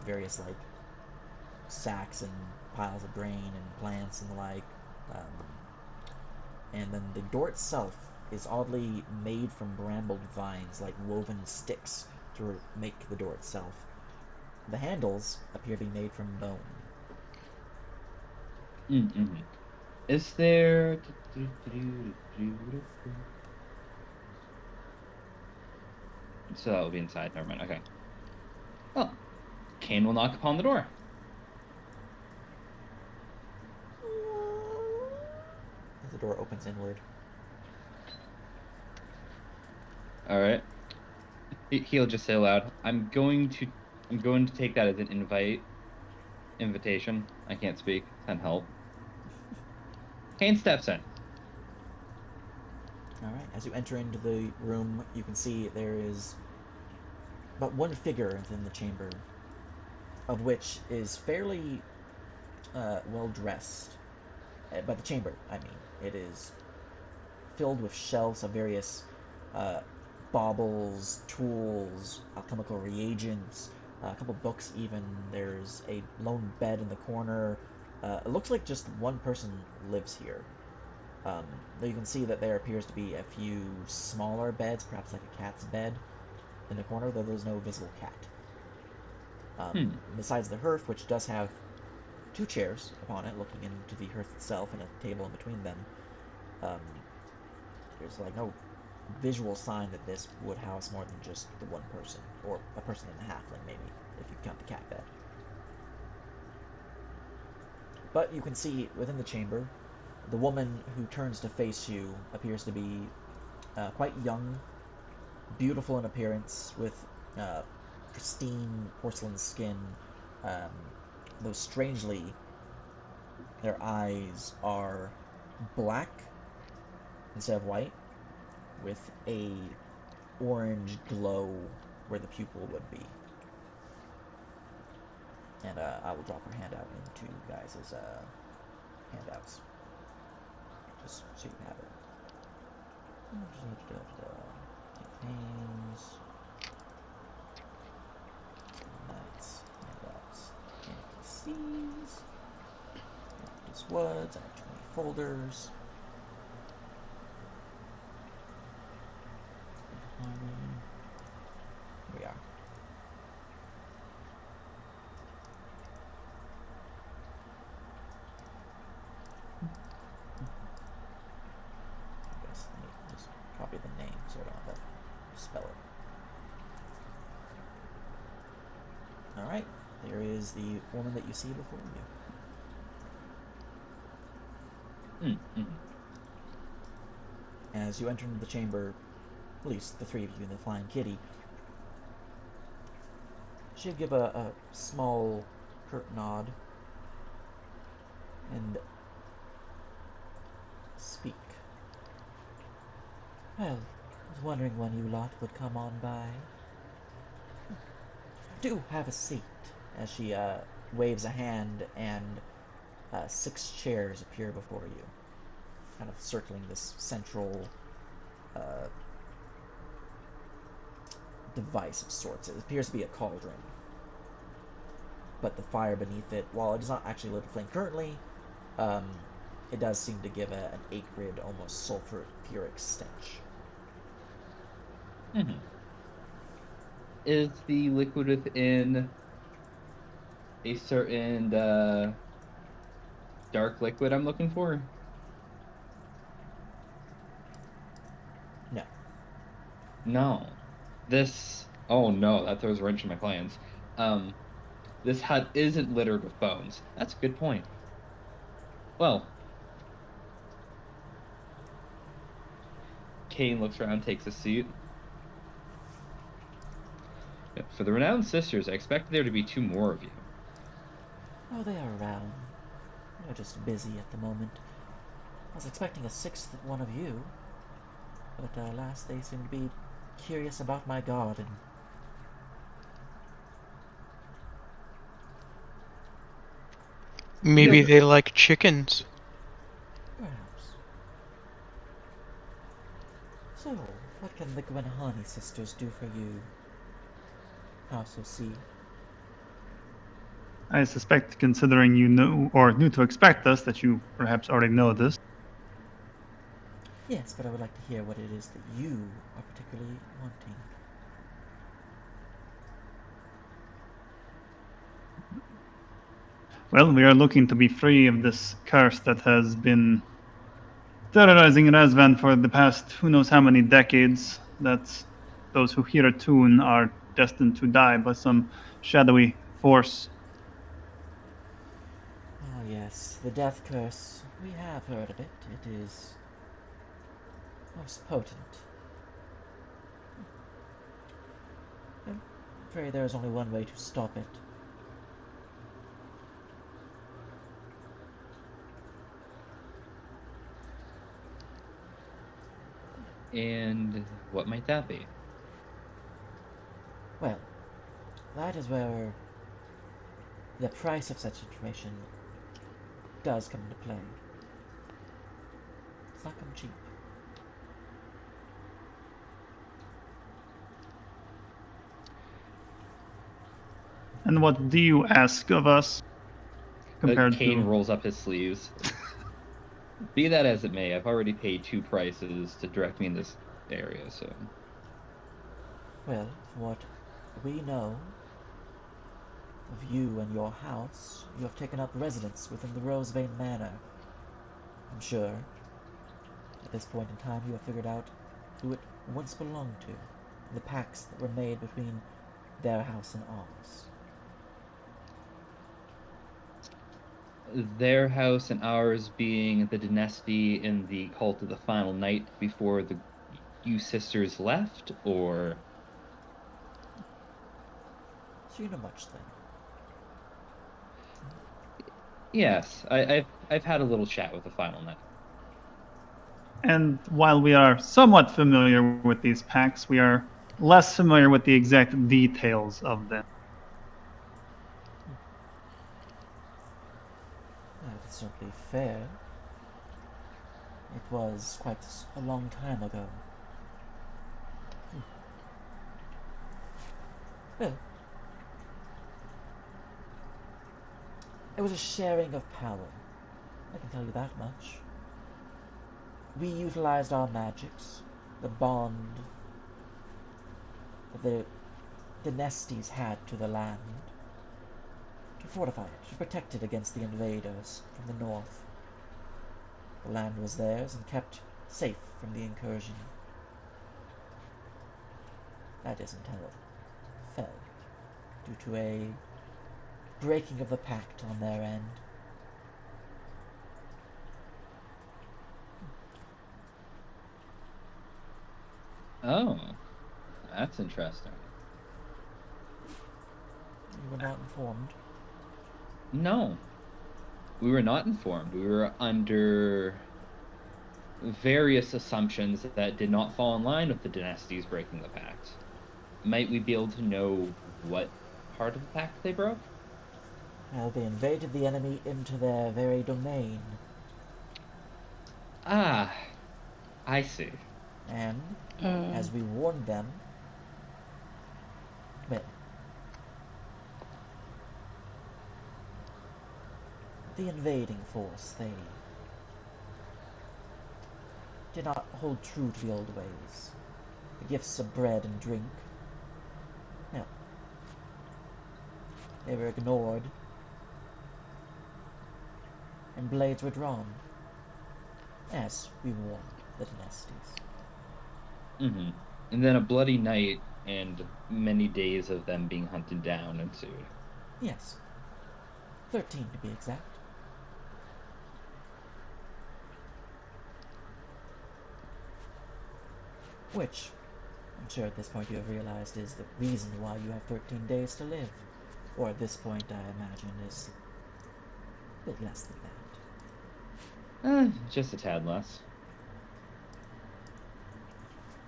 Various like sacks and piles of grain and plants and the like. And then the door itself is oddly made from brambled vines, like woven sticks to make the door itself. The handles appear to be made from bone. Mm-hmm. Is there... So that will be inside. Never mind. Okay. Well, Kane will knock upon the door. As the door opens inward. All right. He'll just say aloud, I'm going to take that as an invitation. I can't speak. Send help. Kane steps in. Alright, as you enter into the room, you can see there is but one figure within the chamber, of which is fairly well dressed. but the chamber, I mean, it is filled with shelves of various baubles, tools, alchemical reagents, a couple books even. There's a lone bed in the corner. It looks like just one person lives here. Though you can see that there appears to be a few smaller beds, perhaps like a cat's bed in the corner, though there's no visible cat. Besides the hearth, which does have 2 chairs upon it, looking into the hearth itself, and a table in between them, there's like no visual sign that this would house more than just the one person, or a person and a halfling, maybe, if you count the cat bed. But you can see within the chamber, the woman who turns to face you appears to be quite young, beautiful in appearance, with pristine porcelain skin, though strangely, their eyes are black instead of white, with a orange glow where the pupil would be. And I will drop her handout into you guys' handouts, just so you have it. Campaigns. That's handouts. NPCs. Practice Woods. I have 20 folders. Here we are. I guess let me just copy the name so I don't have to spell it. Alright, there is the woman that you see before you. As you enter into the chamber, at least the 3 of you and the Flying Kitty, she'll give a small, curt nod and speak. Well, I was wondering when you lot would come on by. Do have a seat, as she waves a hand, and 6 chairs appear before you, kind of circling this central device of sorts. It appears to be a cauldron, but the fire beneath it, while it is not actually lit to flame currently, it does seem to give an acrid, almost sulfuric stench. Is the liquid within a certain dark liquid I'm looking for? No. No. This. Oh no, that throws a wrench in my plans. This hut isn't littered with bones. That's a good point. Well, Kane looks around, takes a seat. For the renowned sisters, I expected there to be 2 more of you. Oh, they are around. They're just busy at the moment. I was expecting a 6th one of you, but alas, they seem to be curious about my garden. Maybe Yeah. they like chickens. Perhaps. So, what can the Gwenhani sisters do for you, House O.C.? I suspect, considering you knew or knew to expect us, that you perhaps already know this. Yes, but I would like to hear what it is that you are particularly wanting. Well, we are looking to be free of this curse that has been terrorizing Razvan for the past who knows how many decades, that those who hear a tune are destined to die by some shadowy force. Ah, yes, the death curse. We have heard of it. It is most potent. I'm afraid there is only one way to stop it. And what might that be? Well, that is where the price of such information does come into play. does not come cheap. And what do you ask of us compared Kane to? rolls up his sleeves. Be that as it may, I've already paid 2 prices to direct me in this area, so. Well, from what we know of you and your house, you have taken up residence within the Rosevane Manor. I'm sure at this point in time you have figured out who it once belonged to, and the pacts that were made between their house and ours. Their house and ours being the dynasty in the cult of the final night before you sisters left, or? So you know much then. Yes, I've had a little chat with the final night. And while we are somewhat familiar with these pacts, we are less familiar with the exact details of them. That is certainly fair. It was quite a long time ago. Well, it was a sharing of power. I can tell you that much. We utilized our magics, the bond that the dynasties had to the land, to fortify it, to protect it against the invaders from the north. The land was theirs and kept safe from the incursion. That is until it fell, due to a breaking of the pact on their end. Oh, that's interesting. You were not informed. No, we were not informed. We were under various assumptions that did not fall in line with the dynasties breaking the pact. Might we be able to know what part of the pact they broke? Well, they invaded the enemy into their very domain, Ah, I see. and, Uh, as we warned them, well, the invading force, they did not hold true to the old ways. The gifts of bread and drink, well, they were ignored, and blades were drawn, as we warned the dynasties. And then a bloody night and many days of them being hunted down ensued. Yes, 13 to be exact. Which, I'm sure at this point you have realized, is the reason why you have 13 days to live. Or at this point, I imagine, is a bit less than that. Just a tad less.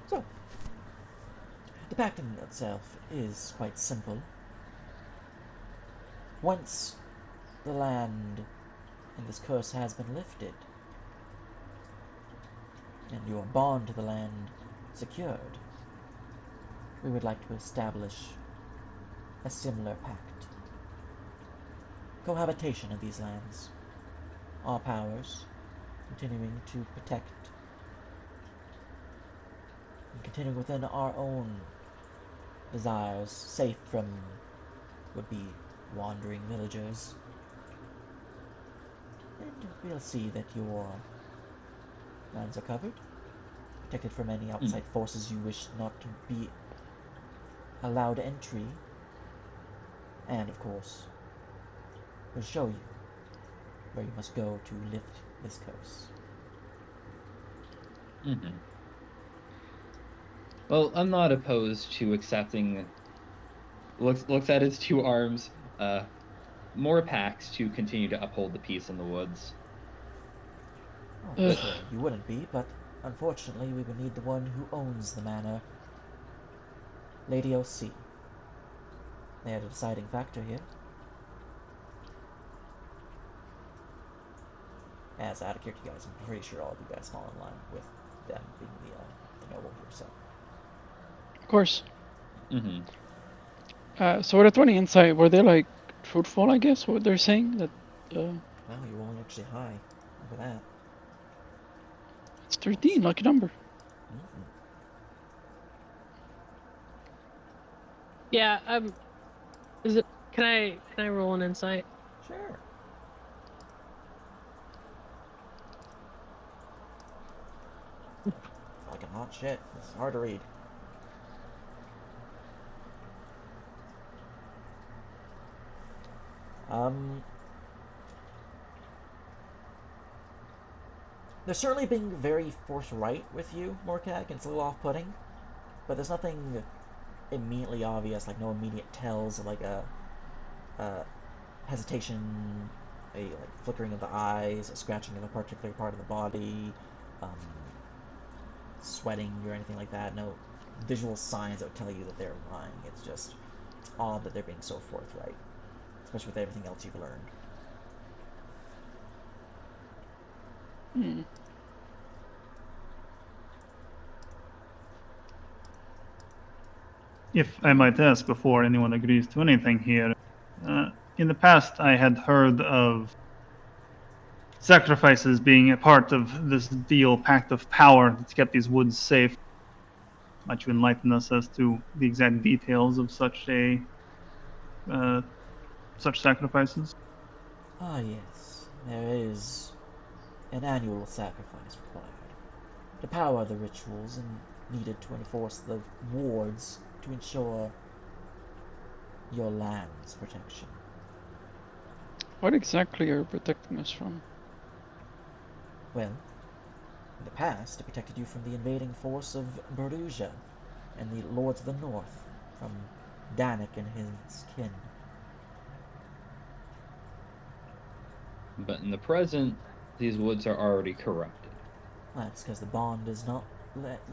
So, the pact in itself is quite simple. Once the land and this curse has been lifted, and your bond to the land secured, we would like to establish a similar pact. Cohabitation of these lands. Our powers continuing to protect and continue within our own desires, safe from would-be wandering villagers. And we'll see that your lands are covered, protected from any outside forces you wish not to be allowed entry, and of course, we'll show you where you must go to lift this curse. Well, I'm not opposed to accepting. Looks at his 2 arms. More packs to continue to uphold the peace in the woods. Oh, Ugh. sure, you wouldn't be, but unfortunately we would need the one who owns the manor, Lady O.C. They are the deciding factor here. as out of character, guys, I'm pretty sure all of you guys fall in line with them being the noble here. So, Of course. Mm-hmm. So with a 20 insight, were they like truthful? I guess what they're saying that. wow, you're rolling actually high. Look at that. It's 13, lucky number. Mm-hmm. Yeah. Is it? Can I roll an insight? Sure. Fucking hot shit. This is hard to read. They're certainly being very forthright with you, Morkag, and it's a little off-putting, but there's nothing immediately obvious, like no immediate tells, like a hesitation, a like flickering of the eyes, a scratching of a particular part of the body, sweating or anything like that. No visual signs that would tell you that they're lying. It's just odd that they're being so forthright, especially with everything else you've learned. Hmm. If I might ask before anyone agrees to anything here, in the past I had heard of sacrifices being a part of this deal, pact of power that's kept these woods safe. Might you enlighten us as to the exact details of such sacrifices? Ah, yes, there is an annual sacrifice required to power the rituals and needed to enforce the wards to ensure your land's protection. What exactly are you protecting us from? Well, in the past, it protected you from the invading force of Beruja and the Lords of the North, from Danik and his kin. But in the present, these woods are already corrupted. That's because the bond is not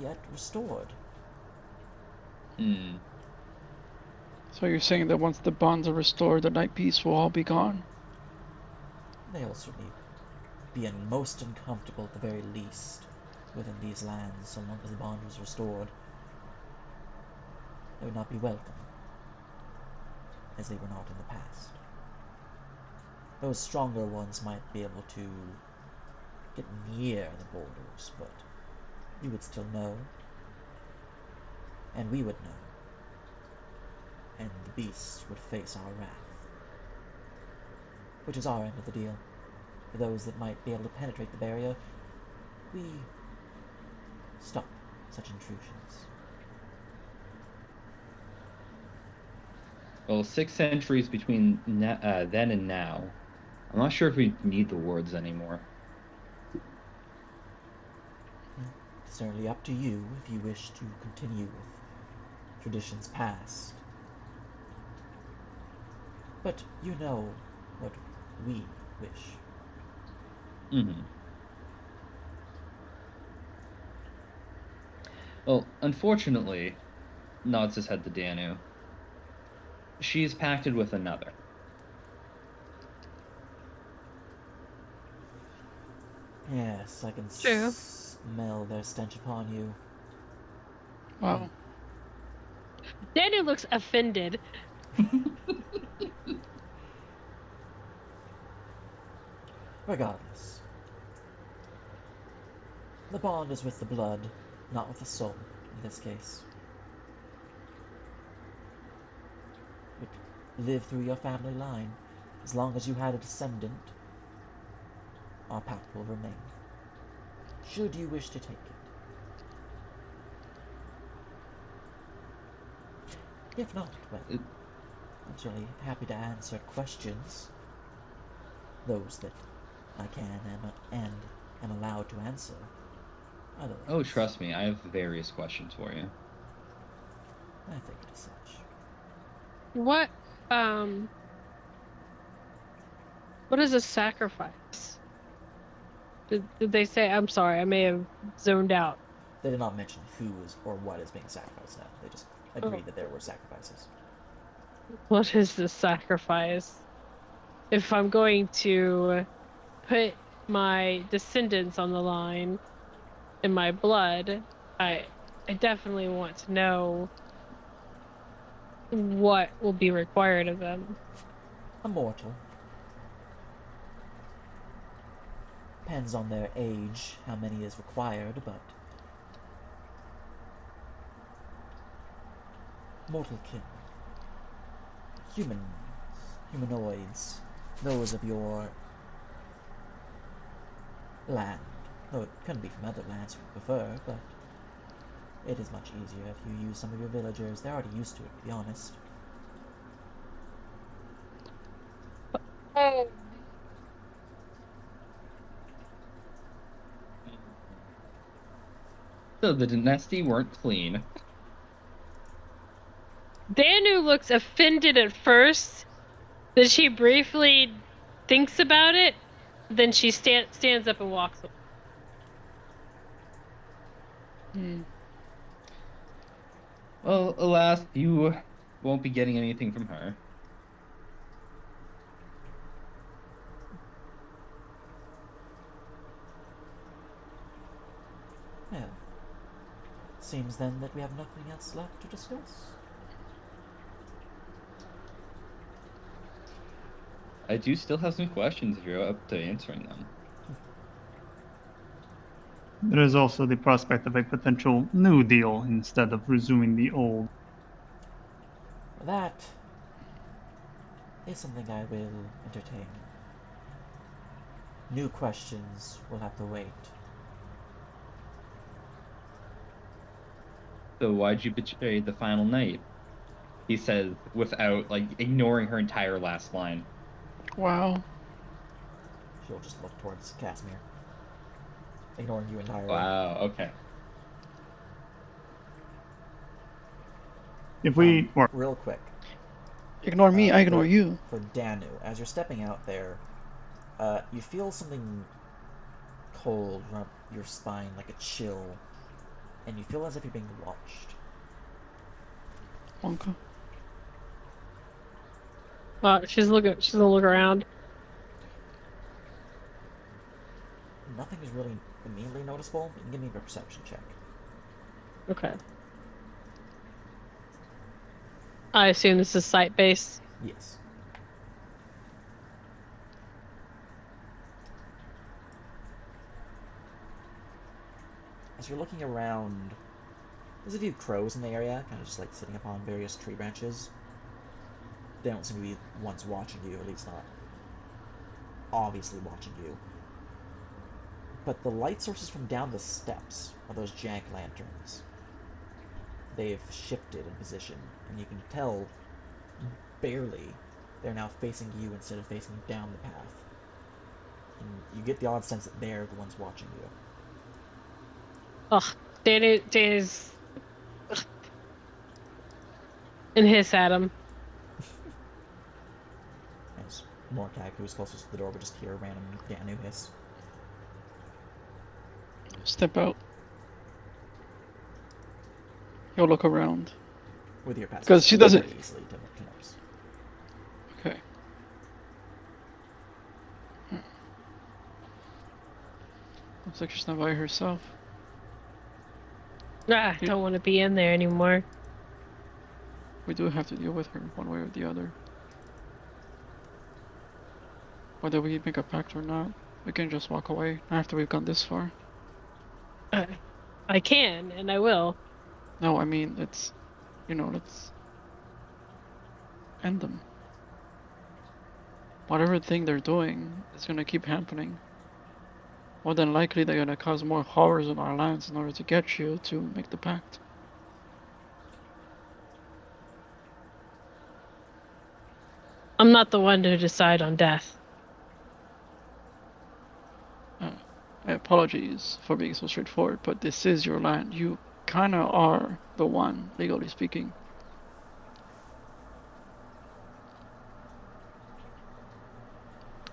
yet restored. Hmm. So you're saying that once the bonds are restored, the night peace will all be gone? They'll certainly be most uncomfortable at the very least within these lands so long as the bond was restored. They would not be welcome, as they were not in the past. Those stronger ones might be able to get near the borders, but you would still know, and we would know, and the beasts would face our wrath. Which is our end of the deal. For those that might be able to penetrate the barrier, we stop such intrusions. Well, 6 centuries between then and now. I'm not sure if we need the wards anymore. It's certainly up to you if you wish to continue with traditions past. But you know what we wish. Mm-hmm. Well, unfortunately, nods his head to Danu. She's pacted with another. Yes, I can True. smell their stench upon you. Wow. Daniel looks offended. Regardless, the bond is with the blood, not with the soul, in this case. It lived through your family line. As long as you had a descendant, our pact will remain. Should you wish to take it. If not, well, I'm certainly happy to answer questions. Those that I can and am allowed to answer. Otherwise, Oh, trust me, I have various questions for you. I think it is such. What um what is a sacrifice? Did they say? I'm sorry, I may have zoned out. They did not mention who is or what is being sacrificed now. They just Oh, agreed that there were sacrifices. what is the sacrifice? If I'm going to put my descendants on the line in my blood, I definitely want to know what will be required of them. A mortal. Depends on their age, how many is required, but mortal kin. Humans, humanoids, those of your land. Though it can be from other lands if you prefer, but it is much easier if you use some of your villagers. They're already used to it, to be honest. So the dynasty weren't clean. Danu looks offended at first, then she briefly thinks about it, then she stands up and walks away. Well, alas, you won't be getting anything from her. Well, seems then that we have nothing else left to discuss. I do still have some questions if you're up to answering them. There is also the prospect of a potential new deal instead of resuming the old. That is something I will entertain. New questions will have to wait. So why'd you betray the final night? He says without, like, ignoring her entire last line. Wow. She'll just look towards Casimir, ignoring you entirely. Wow, okay. If we, or Real quick, Ignore me, I ignore you. for Danu, as you're stepping out there, you feel something cold run up your spine, like a chill, and you feel as if you're being watched. Wonka. She's gonna look around. Nothing is really immediately noticeable. You can give me a perception check. Okay. I assume this is site-based. Yes. As you're looking around, there's a few crows in the area, kind of just like sitting upon various tree branches. They don't seem to be ones watching you, at least not obviously watching you. But the light sources from down the steps are those jank lanterns. They've shifted in position, and you can tell, barely, they're now facing you instead of facing down the path. And you get the odd sense that they're the ones watching you. Ugh, Danny's and hiss at him. As Morkag, who's closest to the door, would just hear a random Danu hiss. Step out. He'll look around. With your passive 'Cause she perception, doesn't- pretty easily to notice. Okay. Looks like she's not by herself. I don't want to be in there anymore. We do have to deal with her one way or the other. Whether we make a pact or not, we can just walk away after we've gone this far. I can, and I will. No, I mean, let's end them. Whatever thing they're doing is gonna keep happening. More than likely, they're gonna cause more horrors in our lands in order to get you to make the pact. I'm not the one to decide on death. My apologies for being so straightforward, but this is your land. You kinda are the one, legally speaking.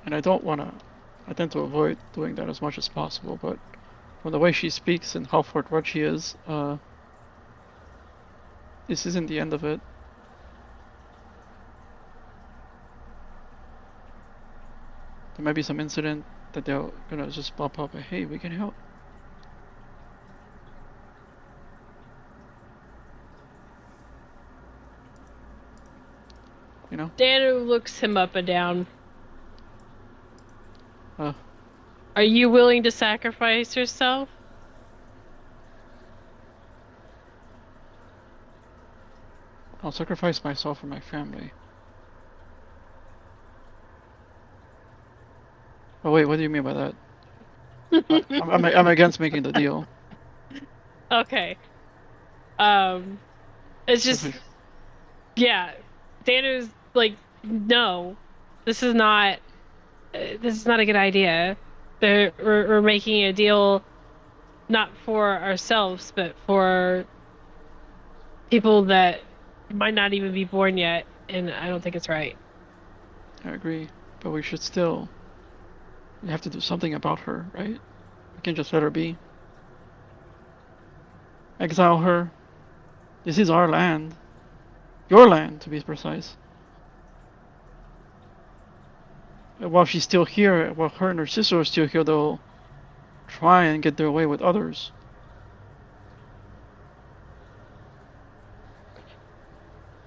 And I tend to avoid doing that as much as possible, but from the way she speaks and how forthright she is, this isn't the end of it. There might be some incident that they're gonna just pop up and hey, we can help. You know? Danu looks him up and down. Uh, Are you willing to sacrifice yourself? I'll sacrifice myself for my family. Oh wait, what do you mean by that? I'm against making the deal. Okay. It's just, yeah. Danu's like, no, this is not a good idea. We're making a deal not for ourselves, but for people that might not even be born yet, and I don't think it's right. I agree, but we should still. We have to do something about her, right? We can't just let her be. Exile her. This is our land. Your land, to be precise. While she's still here, while her and her sister are still here, they'll try and get their way with others.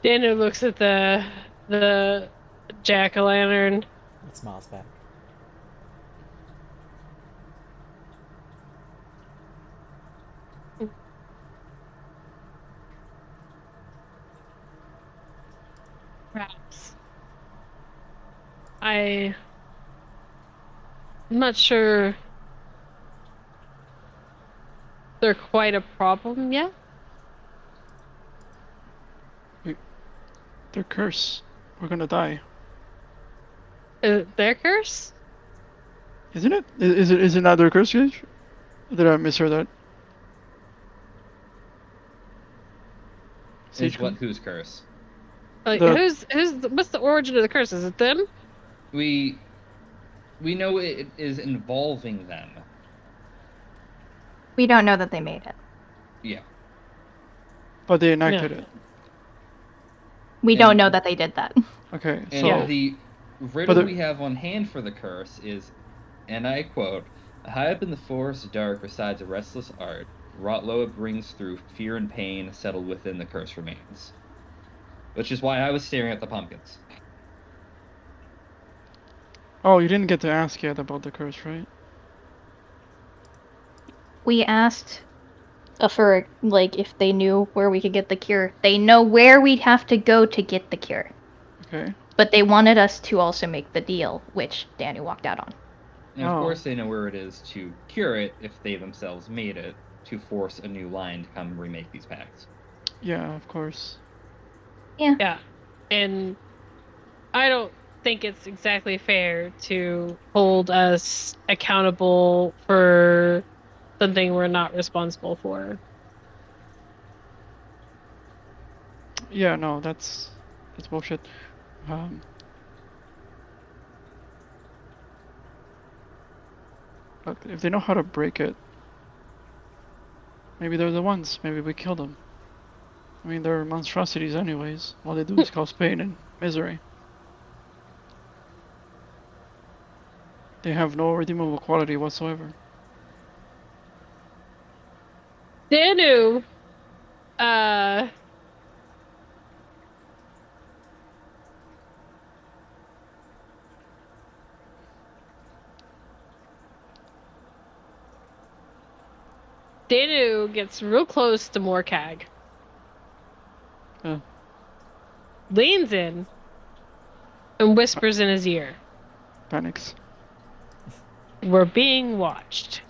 Danu looks at the jack-o'-lantern. It smiles back. Perhaps. I'm not sure they're quite a problem yet. They're cursed. We're gonna die. Is it their curse? Isn't it? Is it not their curse, Gage? Or did I mishear that? Is what whose curse? Like, what's the origin of the curse? Is it them? We know it is involving them. We don't know that they made it. Yeah. But they enacted it. We don't know that they did that. Okay, and so the riddle we have on hand for the curse is, and I quote, "High up in the forest dark resides a restless art. Wrought low it brings through fear and pain, settled within the curse remains." Which is why I was staring at the pumpkins. Oh, you didn't get to ask yet about the curse, right? We asked for like if they knew where we could get the cure. They know where we'd have to go to get the cure. Okay. But they wanted us to also make the deal, which Danu walked out on. And of course they know where it is to cure it if they themselves made it, to force a new line to come remake these packs. Yeah, of course. Yeah. Yeah. And I don't think it's exactly fair to hold us accountable for something we're not responsible for. Yeah, no, that's bullshit. Look, if they know how to break it, maybe they're the ones. Maybe we kill them. I mean, they're monstrosities anyways. All they do is cause pain and misery. They have no redeemable quality whatsoever. Danu, Danu gets real close to Morcag. Leans in and whispers in his ear. Panics. We're being watched.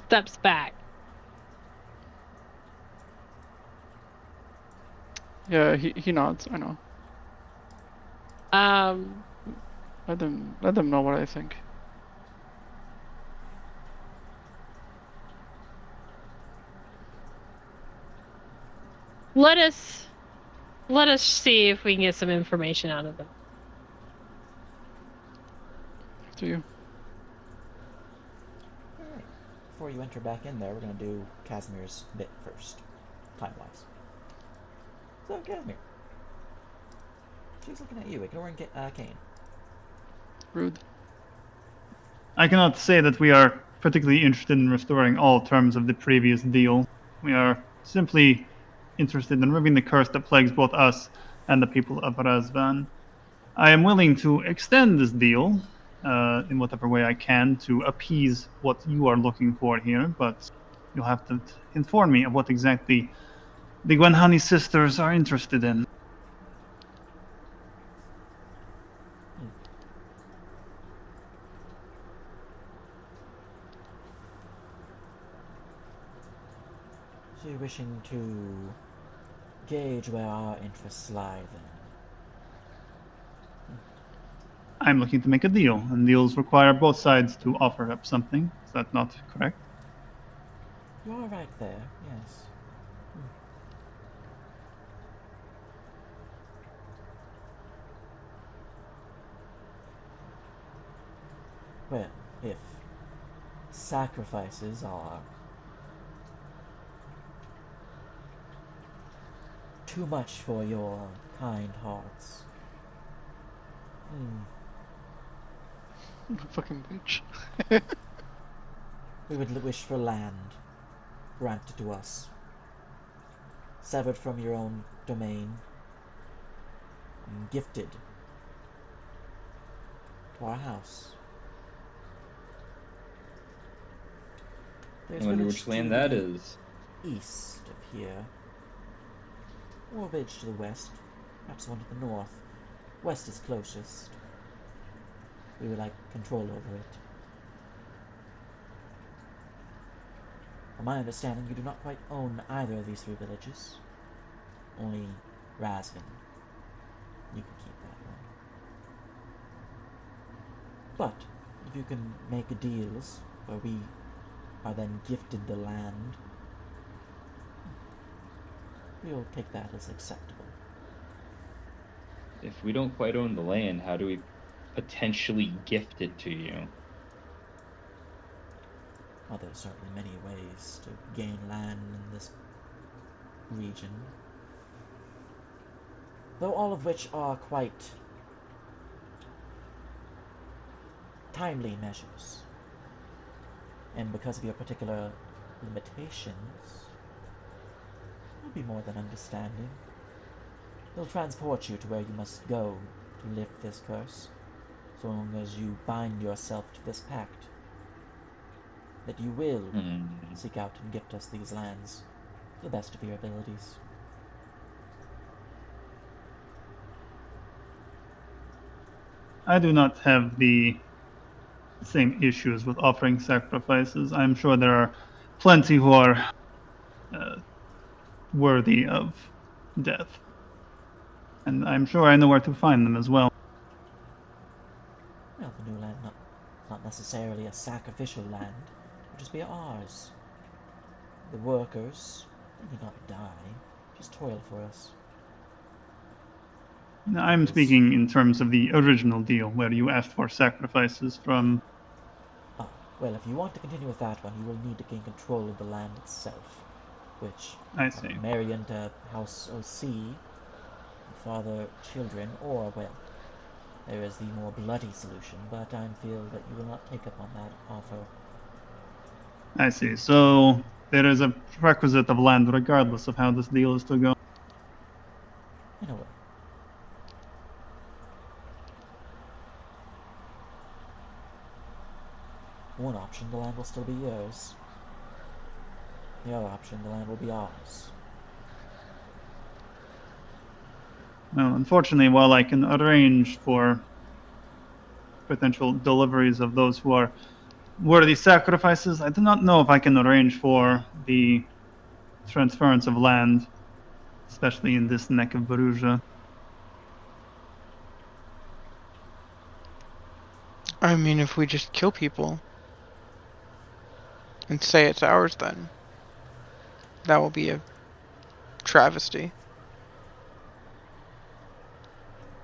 Steps back. Yeah, he nods. I know. Let them know what I think. Let us see if we can get some information out of them. After you. Alright. Before you enter back in there, we're going to do Casimir's bit first, time-wise. So, Casimir. She's looking at you, ignoring Kane. Rude. I cannot say that we are particularly interested in restoring all terms of the previous deal. We are simply interested in removing the curse that plagues both us and the people of Razvan. I am willing to extend this deal in whatever way I can to appease what you are looking for here, but you'll have to inform me of what exactly the Gwenhani sisters are interested in. So you're wishing to gauge where our interests lie, then? I'm looking to make a deal, and deals require both sides to offer up something. Is that not correct? You are right there, yes. Well, if sacrifices are too much for your kind hearts, Fucking bitch. we would wish for land granted to us, severed from your own domain, and gifted to our house. I There's wonder village which to land that the is. east of here, or a village to the west, perhaps one to the north. West is closest. We would like control over it. From my understanding, you do not quite own either of these three villages. Only Razvan. You can keep that one. But if you can make deals where we are then gifted the land, we'll take that as acceptable. If we don't quite own the land, how do we potentially gift it to you? Well, there are certainly many ways to gain land in this region, though all of which are quite timely measures. And because of your particular limitations, I'll be more than understanding. They'll transport you to where you must go to lift this curse, so long as you bind yourself to this pact that you will seek out and gift us these lands to the best of your abilities. I do not have the same issues with offering sacrifices. I'm sure there are plenty who are worthy of death. And I'm sure I know where to find them as well. Well, the new land not necessarily a sacrificial land. It would just be ours. The workers need not die, just toil for us. I'm speaking in terms of the original deal, where you asked for sacrifices from. Well, if you want to continue with that one, you will need to gain control of the land itself, which I see. marry into House OC, father children, or, well, there is the more bloody solution, but I feel that you will not take up on that offer. I see. So there is a prerequisite of land regardless of how this deal is to go. In a way. One option, the land will still be yours. The other option, the land will be ours. Well, unfortunately, while I can arrange for potential deliveries of those who are worthy sacrifices, I do not know if I can arrange for the transference of land, especially in this neck of Baruja. I mean, if we just kill people and say it's ours, then that will be a travesty.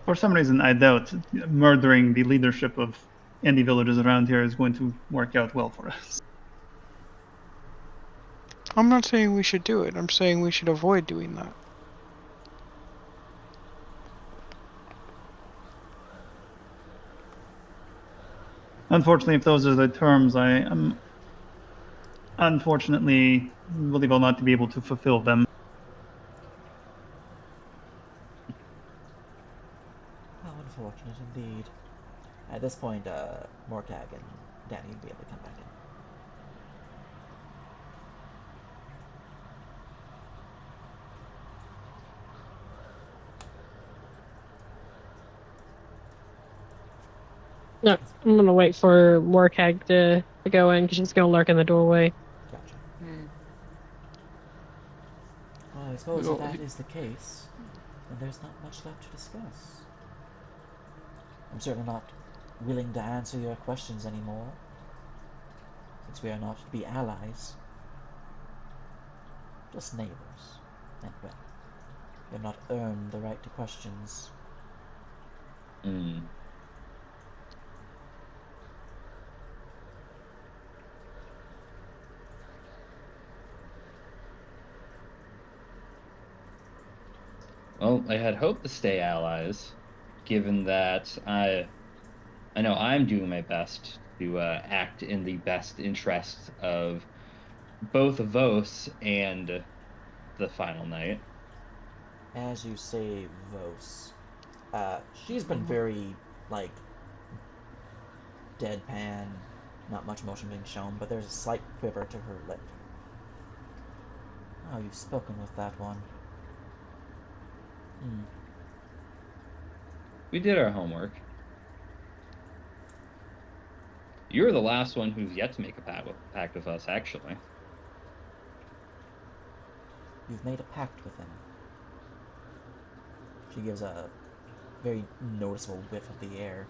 For some reason, I doubt murdering the leadership of any villages around here is going to work out well for us. I'm not saying we should do it. I'm saying we should avoid doing that. Unfortunately, if those are the terms, I am unfortunately believe I'll not be able to fulfill them. How unfortunate indeed. At this point, Morkag and Danny would be able to come back in. No, I'm gonna wait for Morkag to go in because she's gonna lurk in the doorway. Gotcha. Hmm. Well, I suppose Well, if that is the case, then there's not much left to discuss. I'm certainly not willing to answer your questions anymore, since we are not to be allies, just neighbors. And well, you have not earned the right to questions. Hmm. Well, I had hoped to stay allies, given that I know I'm doing my best to act in the best interest of both Vos and the final night. As you say, Vos, she's been Mhm. very, like, deadpan, not much emotion being shown, but there's a slight quiver to her lip. Oh, you've spoken with that one. Hmm. We did our homework. You're the last one who's yet to make a pact with us, actually. You've made a pact with him. She gives a very noticeable whiff of the air.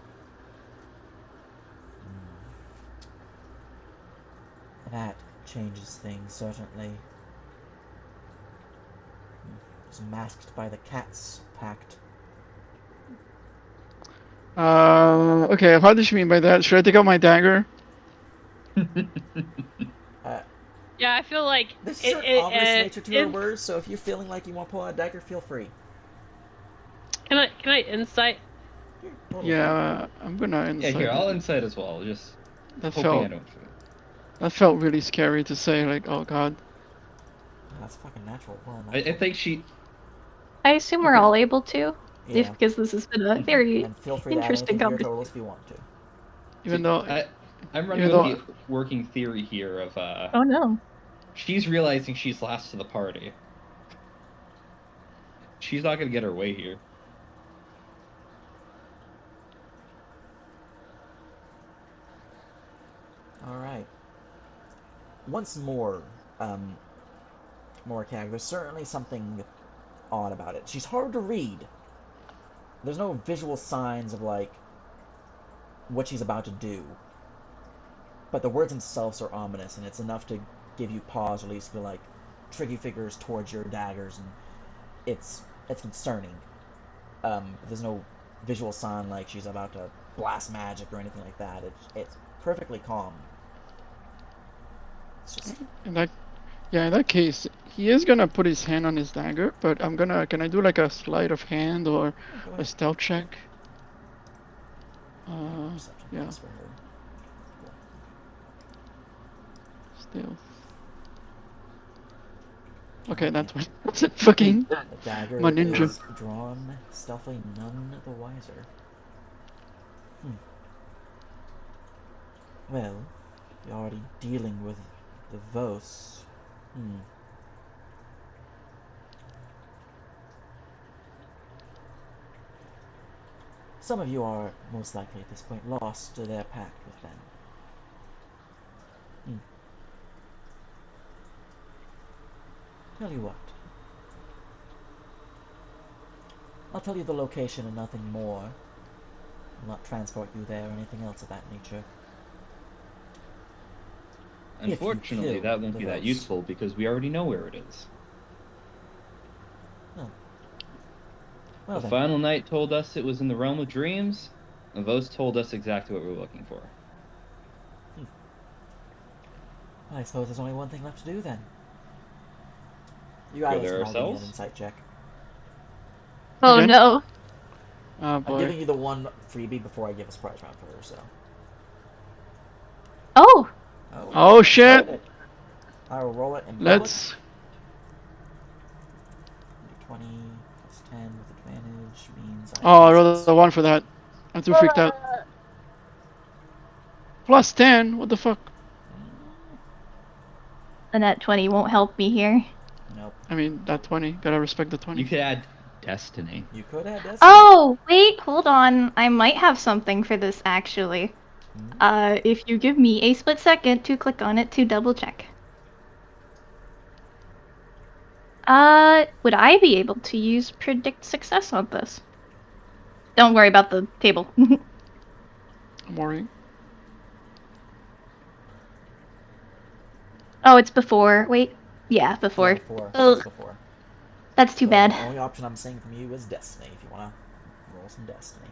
That changes things, certainly. It's masked by the cat's pact. Okay, how does she mean by that? Should I take out my dagger? Uh, Yeah, I feel like there's a certain ominous nature to her words, so if you're feeling like you want to pull out a dagger, feel free. Can I insight? Yeah, totally. Yeah, I'm gonna Yeah, here, insight I'll it. insight as well, just That hoping I felt don't shoot. that felt really scary to say. Like, oh god. That's fucking natural. Well, I natural. think she. I assume we're Okay. all able to, Yeah. because this has been a very And feel free to add interesting anything to your conversation. totals if you want to. Even See, though, I'm running even with though, the working theory here of Oh no. she's realizing she's last to the party. She's not gonna get her way here. Alright. Once more, Morkag, there's certainly something odd about it. She's hard to read. There's no visual signs of, like, what she's about to do. But the words themselves are ominous, and it's enough to give you pause, or at least feel like tricky figures towards your daggers, and it's concerning. There's no visual sign like she's about to blast magic or anything like that. It's perfectly calm. It's just in that, yeah, in that case, he is gonna put his hand on his dagger. But I'm gonna, can I do like a sleight of hand or yeah, go a ahead. stealth check? Perception Yeah, checks for her. Cool. stealth. Okay, Okay. that's what. Fucking The dagger my ninja. is drawn stealthily, none the wiser. Well, you're already dealing with the Vos. Hmm. Some of you are most likely at this point lost to their pact with them. Hmm. Tell you what. I'll tell you the location and nothing more. I'll not transport you there or anything else of that nature. If you Unfortunately, kill that won't the be that Vos. useful because we already know where it is. Oh. Well The then. final night told us it was in the realm of dreams. And Vos told us exactly what we were looking for. I suppose there's only one thing left to do then. You Go guys there can all give me an ourselves. insight check. Oh Again? no. Oh I'm boy. giving you the one freebie before I give a surprise round for her, so. Oh! Oh shit! It. I will roll it and Let's. roll it. D20 plus 10 with advantage means I Oh, I have rolled a 1 for that. I'm too freaked out. Plus 10? What the fuck? A nat 20 won't help me here. Nope. I mean, that 20. Gotta respect the 20. You could add destiny. You could add destiny. Oh, wait, hold on. I might have something for this actually. If you give me a split second to click on it to double check. Would I be able to use predict success on this? Don't worry about the table. I'm worrying. Oh, it's before. Wait. Yeah, before. Yeah, before. Ugh, It's before. that's too So bad. The only option I'm seeing from you is destiny. If you wanna roll some destiny.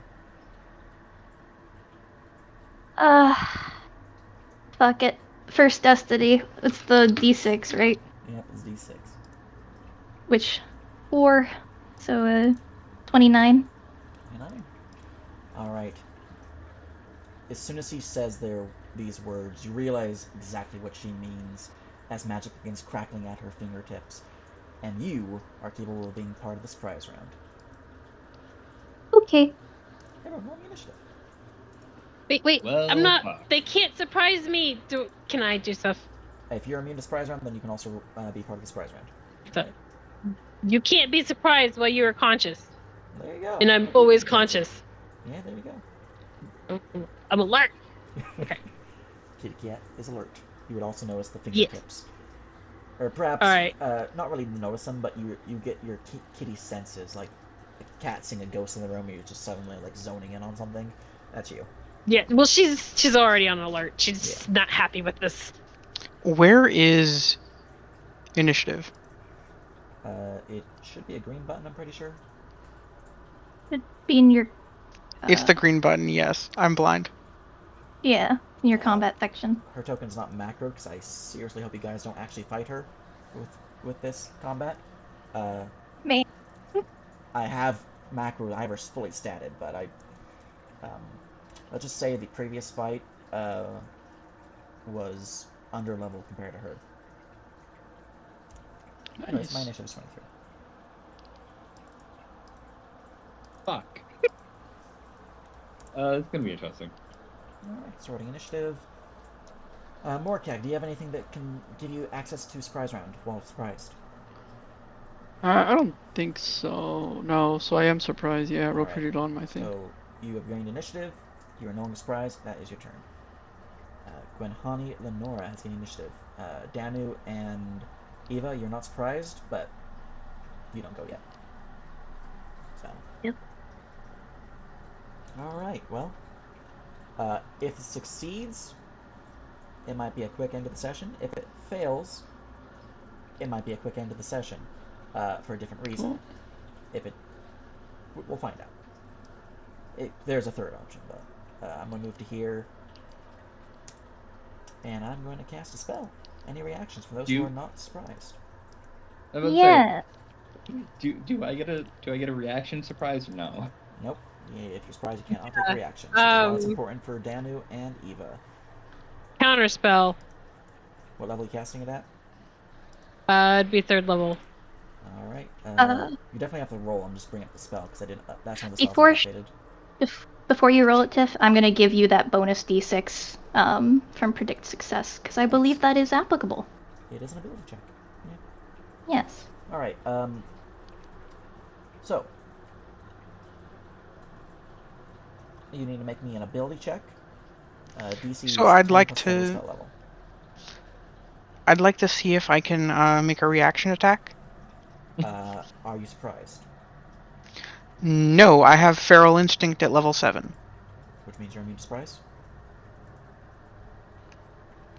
Fuck it. First destiny. It's the d6, right? Yep, it's D6. Which 4. So 29. 29. All right. As soon as he says these words, you realize exactly what she means as magic begins crackling at her fingertips, and you are capable of being part of the surprise round. Okay. Everyone, roll me initiative. Wait. Well, I'm not. fuck. They can't surprise me. Can I do stuff? If you're immune to surprise round, then you can also be part of the surprise round. So, you can't be surprised while you are conscious, There you go. and I'm always conscious. Yeah, there you go. I'm alert. Okay. Kitty cat is alert. You would also notice the Yes. fingertips. Or perhaps, All right. not really notice them, but you get your kitty senses, like a cat seeing a ghost in the room, you're just suddenly like zoning in on something. That's you. Yeah. Well, she's already on alert. She's not happy with this. Where is initiative? It should be a green button, I'm pretty sure. It'd be in your. It's the green button, yes. I'm blind. Yeah, in your combat section. Her token's not macro, because I seriously hope you guys don't actually fight her with this combat. Me. I have macro, I have her fully statted, but let's just say the previous fight was under level compared to her. Anyways, my Nice. initiative is 23. Fuck. It's gonna be interesting. Alright, sorting initiative. Morkag, do you have anything that can give you access to surprise round while surprised? I don't think so. No, so I am surprised. Yeah, roll Alright, pretty low on my thing. so you have gained initiative. You are no longer surprised. That is your turn. Gwenhani Lenora has gained initiative. Danu and Eva, you're not surprised, but you don't go yet. So. Yep. Alright, well. If it succeeds, it might be a quick end of the session. If it fails, it might be a quick end of the session for a different reason. Cool. If it, we'll find out. There's a third option, but I'm going to move to here, and I'm going to cast a spell. Any reactions from those who are not surprised? I was Yeah. say, do I get a reaction surprise or no? Nope. If you're surprised, you cannot take reactions, which is why it's important for Danu and Eva. Counterspell. What level are you casting it at? It'd be 3rd level. All right. Uh, You definitely have to roll. I'm just bringing up the spell because I didn't. That's one of the spells Before I updated. before you roll it, Tiff, I'm gonna give you that bonus d6 from predict success because I believe that is applicable. It is an ability check. Yeah. Yes. All right. So you need to make me an ability check. DC So is I'd 10 like plus regular to. spell level. I'd like to see if I can make a reaction attack. Are you surprised? No, I have Feral Instinct at level 7. Which means you're immune to surprise.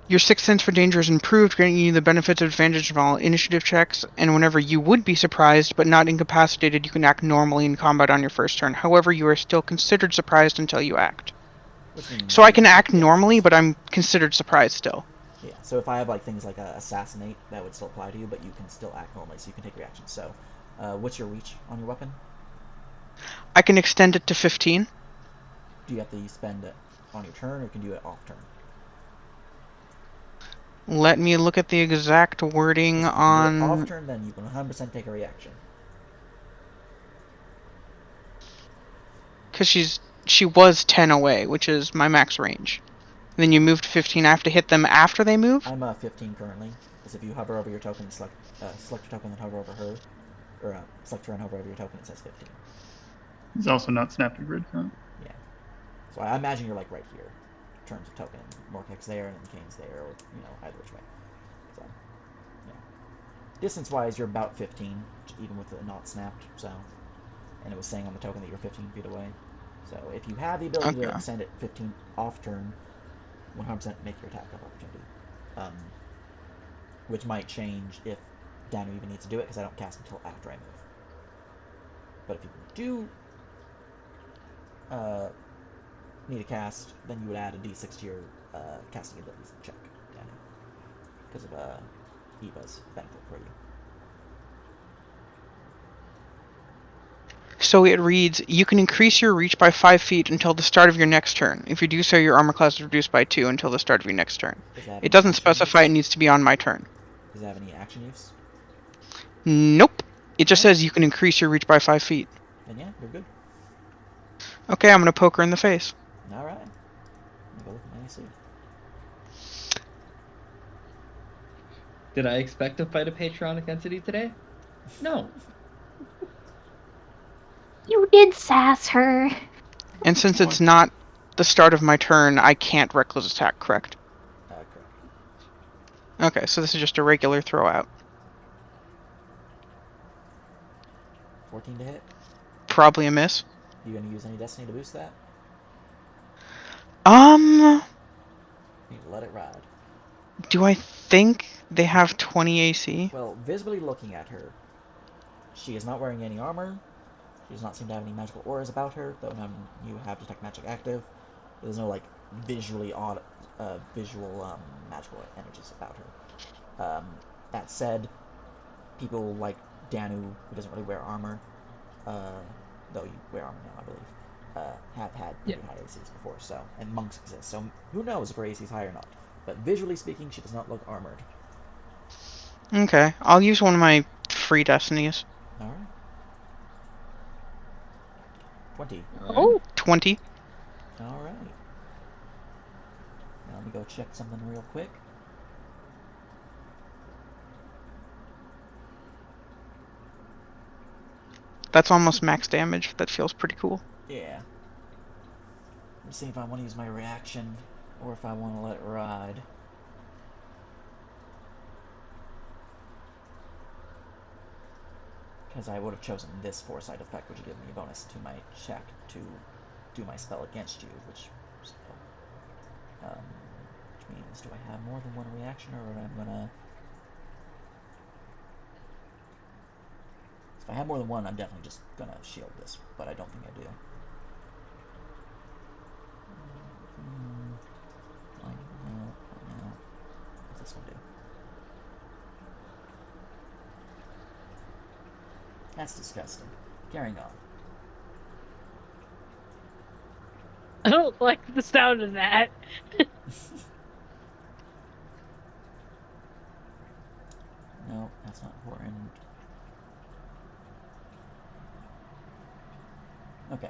Your sixth sense for danger is improved, granting you the benefits of advantage of all initiative checks, and whenever you would be surprised but not incapacitated, you can act normally in combat on your first turn. However, you are still considered surprised until you act. Which means So I can act yeah. normally, but I'm considered surprised still. Yeah. So if I have like things like assassinate, that would still apply to you, but you can still act normally, so you can take reactions. So, what's your reach on your weapon? I can extend it to 15. Do you have to spend it on your turn, or can you do it off turn? Let me look at the exact wording If you do it on. off turn, then you can 100% take a reaction. Because she was 10 away, which is my max range. Then you moved 15. I have to hit them after they move? I'm 15 currently, because if you hover over your token, select your token and hover over her, or select her and hover over your token, it says 15. He's also not snapped to grid count. Yeah. So I imagine you're like right here, in terms of token. Morkek's there, and then Kane's there, or, either which way. So, yeah. Distance-wise, you're about 15, even with it not snapped, so. And it was saying on the token that you're 15 feet away. So if you have the ability to Okay. extend it 15 off turn, 100% make your attack of opportunity. Which might change if Danu even needs to do it, because I don't cast until after I move. But if you do need a cast, then you would add a d6 to your casting abilities check, Danu, because of Eva's benefit for you. So it reads, you can increase your reach by 5 feet until the start of your next turn. If you do so, your armor class is reduced by 2 until the start of your next turn. It doesn't specify it needs to be on my turn. Does it have any action use? Nope. It just Alright. says you can increase your reach by 5 feet. Then yeah, you're good. Okay, I'm going to poke her in the face. Alright. Let me go look at my AC. Did I expect to fight a Patronic entity today? No. You did sass her. And since it's not the start of my turn, I can't reckless attack, correct? Correct. Okay, so this is just a regular throw out. 14 to hit. Probably a miss. You gonna use any Destiny to boost that? You let it ride. Do I think they have 20 AC? Well, visibly looking at her, she is not wearing any armor. She does not seem to have any magical auras about her, though none you have Detect Magic active. There's no, visual magical energies about her. That said, people like Danu, who doesn't really wear armor, though you wear armor now, I believe, have had pretty high ACs before, so, and monks exist, so who knows if her AC is high or not. But visually speaking, she does not look armored. Okay, I'll use one of my free destinies. Alright. 20. Oh, 20. Alright. Now let me go check something real quick. That's almost max damage. That feels pretty cool. Yeah. Let's see if I want to use my reaction, or if I want to let it ride. Because I would have chosen this foresight effect, which would give me a bonus to my check to do my spell against you, which means, do I have more than one reaction, or am I gonna... If I have more than one, I'm definitely just gonna shield this, but I don't think I do. No. What's this one do? That's disgusting. Carrying on. I don't like the sound of that. No, that's not important. Okay.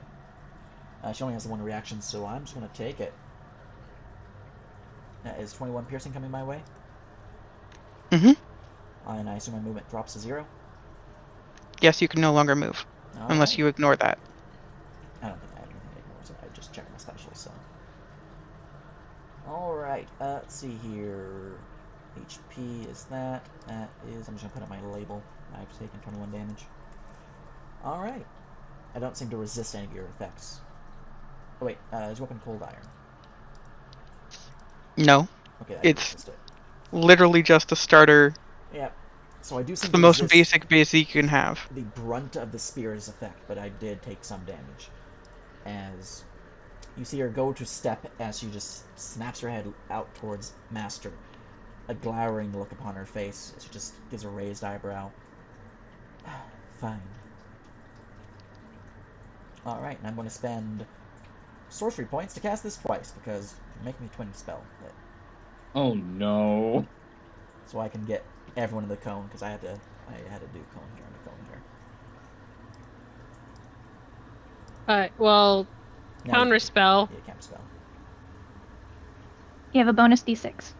She only has the one reaction, so I'm just going to take it. Is 21 piercing coming my way? Mm-hmm. And I assume my movement drops to 0? Yes, you can no longer move. Unless you ignore that. I don't think I have anything that ignores it. I just checked my specials, so. Alright, let's see here. HP is that. That is... I'm just going to put up my label. I've taken 21 damage. Alright. I don't seem to resist any of your effects. Oh wait, is weapon cold iron? No. Okay, I do It's resist it. literally just a starter. Yeah. So I do It's seem the to most resist basic you can have. the brunt of the spear's effect, but I did take some damage. As you see her go to step as she just snaps her head out towards Master. A glowering look upon her face as she just gives a raised eyebrow. Fine. Alright, and I'm going to spend sorcery points to cast this twice, because you're making me twin spell. Oh no. so I can get everyone in the cone, because I had to do cone here and a cone here. Well, Now counter spell. Yeah, counter spell. You have a bonus d6.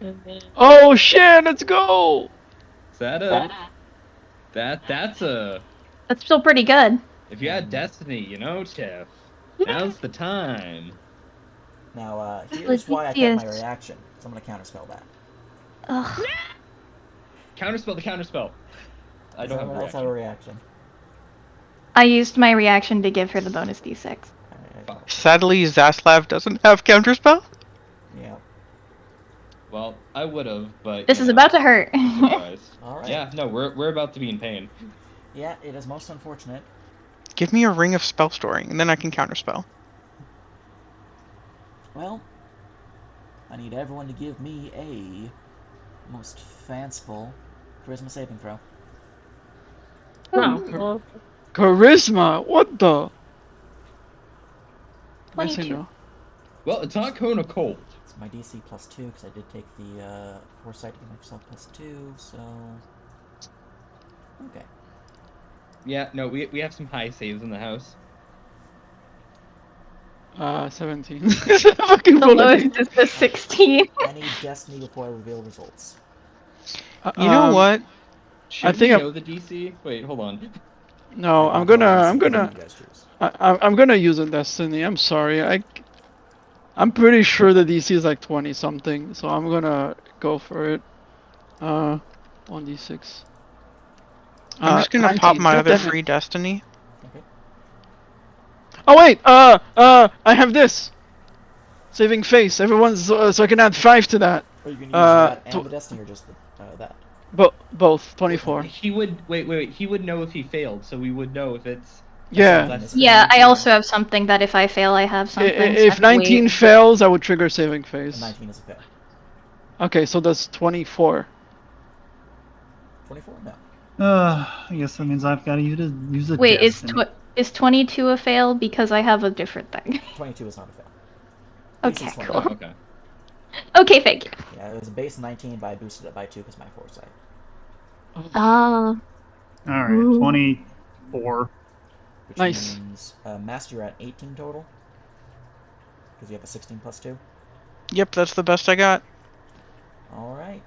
And then... Oh shit! Let's go. Is that a... That's a... That's still pretty good. If you had Destiny, you know, Tiff, now's the time. Now, here's why I kept my Odysseus. reaction. So I'm going to counterspell that. Ugh. Counterspell the counterspell. I Does don't have a anyone else have a reaction. reaction? I used my reaction to give her the bonus d6. Alright, Sadly, Zaslav doesn't have counterspell. yeah. Well, I would have, but This is about to hurt. surprised. Alright. Yeah, no, we're about to be in pain. Yeah, it is most unfortunate. Give me a ring of spell storing, and then I can counterspell. Well, I need everyone to give me a most fanciful charisma saving throw. Oh, well, Charisma. What the? I say 22. no. Well, it's not Cone of Cold. It's my DC plus 2, because I did take the foresight to give myself plus 2, so... Okay. Yeah, no, we have some high saves in the house. 17. Fucking The lowest is the 16. I need Destiny before I reveal results. You know what? Should think we I'm- know the DC? Wait, hold on. No, I I'm don't know gonna, the I'm DC, so gonna, you guys choose. I'm gonna use a Destiny. I'm sorry. I'm pretty sure the DC is like 20 something, so I'm gonna go for it. 1d6. I'm just gonna 19. pop my God other damn it. free destiny. Okay. Oh wait, I have this. Saving face. Everyone's so I can add 5 to that. Or you can use that and tw- the Destiny, or just that. Both 24. He would wait. He would know if he failed, so we would know if it's Yeah. less than Yeah, I 18. also have something that if I fail, I have something. so I If have to wait. 19 fails, I would trigger saving face. And 19 is a fail. Okay, so that's 24. 24? No. I guess that means I've got to use a Wait, destiny. is 22 a fail? Because I have a different thing. 22 is not a fail. Okay, DC's 20. cool. Oh, okay. Okay, thank you. Yeah, it was a base 19, but I boosted it by 2 because my foresight. Ah. All right, Ooh. 24. Which Nice. means, Master, you're at 18 total. Because you have a 16 plus 2. Yep, that's the best I got. Alright.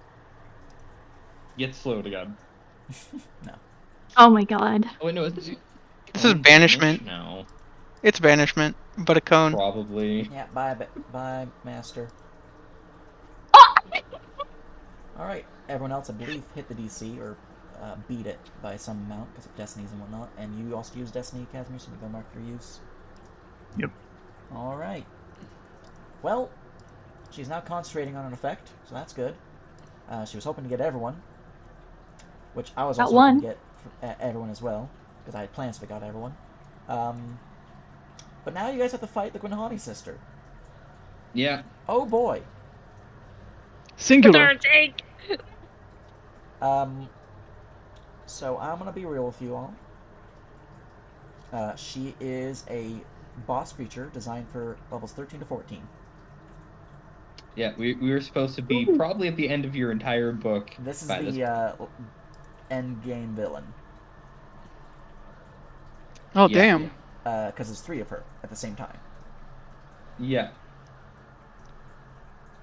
Get slowed again. No. Oh my god. Oh wait, no, is this This is Cone banishment. Banish? No, It's banishment, but a cone. probably. Yeah, bye, Master. Alright, everyone else, I believe, hit the DC, or beat it by some amount, because of Destinies and whatnot. And you also use Destiny, Casimir, so you go mark your use. Yep. Alright. Well, she's now concentrating on an effect, so that's good. She was hoping to get everyone, which I was Got also one. hoping to get everyone as well, because I had plans if I got everyone. But now you guys have to fight the Gwenhani sister. Yeah. Oh boy. Singular. darn tank. So I'm gonna be real with you all. She is a boss creature designed for levels 13 to 14. Yeah, we were supposed to be probably at the end of your entire book. This is by this the end game villain. Oh Yeah. damn. Because there's 3 of her at the same time. Yeah.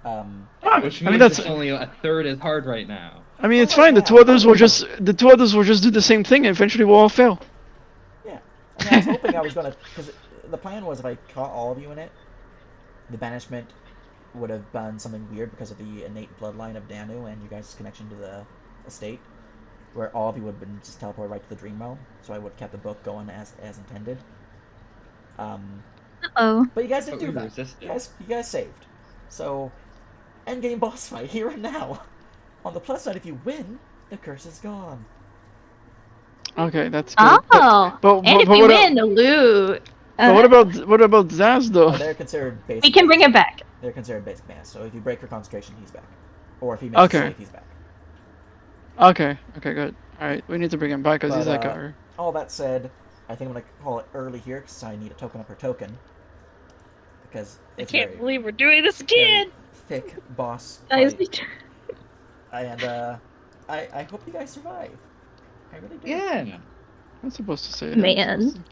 Which I means mean that's. it's only a third as hard right now. I mean it's Well, right fine. The now. two others will just do the same thing, and eventually we'll all fail. Yeah. I mean, I was hoping I was gonna, because the plan was if I caught all of you in it, the banishment would have done something weird because of the innate bloodline of Danu and you guys' connection to the estate, where all of you would have been just teleported right to the dream realm. So I would have kept the book going as intended. Uh-oh. But you guys didn't But do we that. resisted. You guys saved. So, endgame boss fight here and now. On the plus side, if you win, the curse is gone. Okay, that's good. Oh. And if you win, the loot. But what about Zaz though? They're considered basic. We can bring him back. They're considered basic bans. So if you break her concentration, he's back. Or if he makes a Okay. save, he's back. Okay, good. Alright, we need to bring him back because he's But, like our... all that said, I think I'm going to call it early here because I need a token up her token. Because I it's can't very, believe we're doing this again. thick boss Guys, fight. And I hope you guys survive. I really do. Yeah. I'm supposed to say it. Man.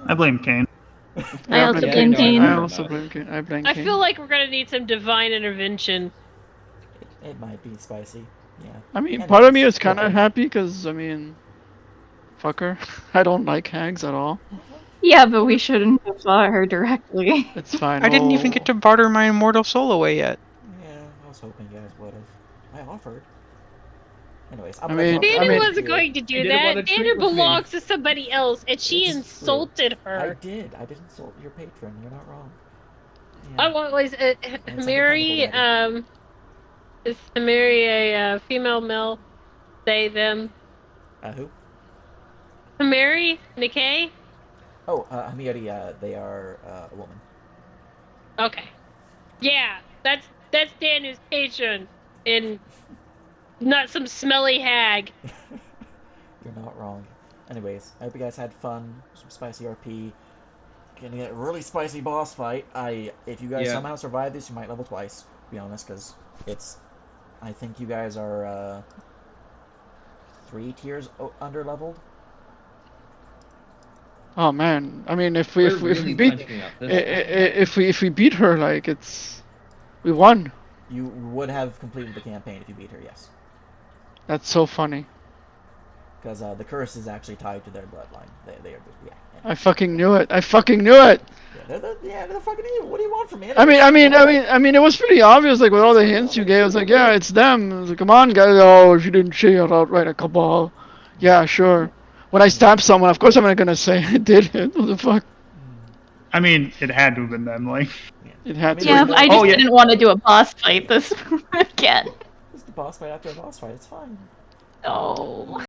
I blame Kane. I also blame blame Kane. I also blame Kane. I blame I Kane. feel like we're gonna need some divine intervention. It might be spicy. Yeah. I mean, Anyways. part of me is kind of happy because, I mean, fuck her. I don't like hags at all. Yeah, but we shouldn't have fought her directly. It's fine. I didn't even get to barter my immortal soul away yet. Yeah, I was hoping you guys would have. I offered. Anyways, I'm I gonna mean- come up to I Dana mean- wasn't going to do didn't that. wanna treat Dana with me. belongs to somebody else, and she It's insulted I her. did. I did insult your patron. You're not wrong. I was And it's like a Mary. chemical Is Mary a female, male, they, them? Who? Mary, Nikkei. Oh, Hamiori, they are a woman. Okay. Yeah, that's Dana's patron, and not some smelly hag. You're not wrong. Anyways, I hope you guys had fun. Some spicy RP. Gonna get a really spicy boss fight. If you guys Yeah. somehow survive this, you might level twice. To be honest, because it's. I think you guys are 3 tiers under leveled. Oh man, I mean, if We're we really beat punching up this. if we beat her, like we won. You would have completed the campaign if you beat her, yes. That's so funny. Because the curse is actually tied to their bloodline. They are, yeah. I fucking knew it. I fucking knew it. Yeah, they're fucking evil. What do you want from me? I mean, it was pretty obvious, like with all the hints you gave. I was like, yeah, it's them. I was like, come on, guys. Oh, she didn't say it outright, a cabal. Yeah, sure. When I stab someone, of course I'm not gonna say I did it. What the fuck? I mean, it had to have been them. Like, It had to. Yeah, be. I just Oh, yeah. didn't want to do a boss fight this again. Just a boss fight after a boss fight. It's fine. Oh.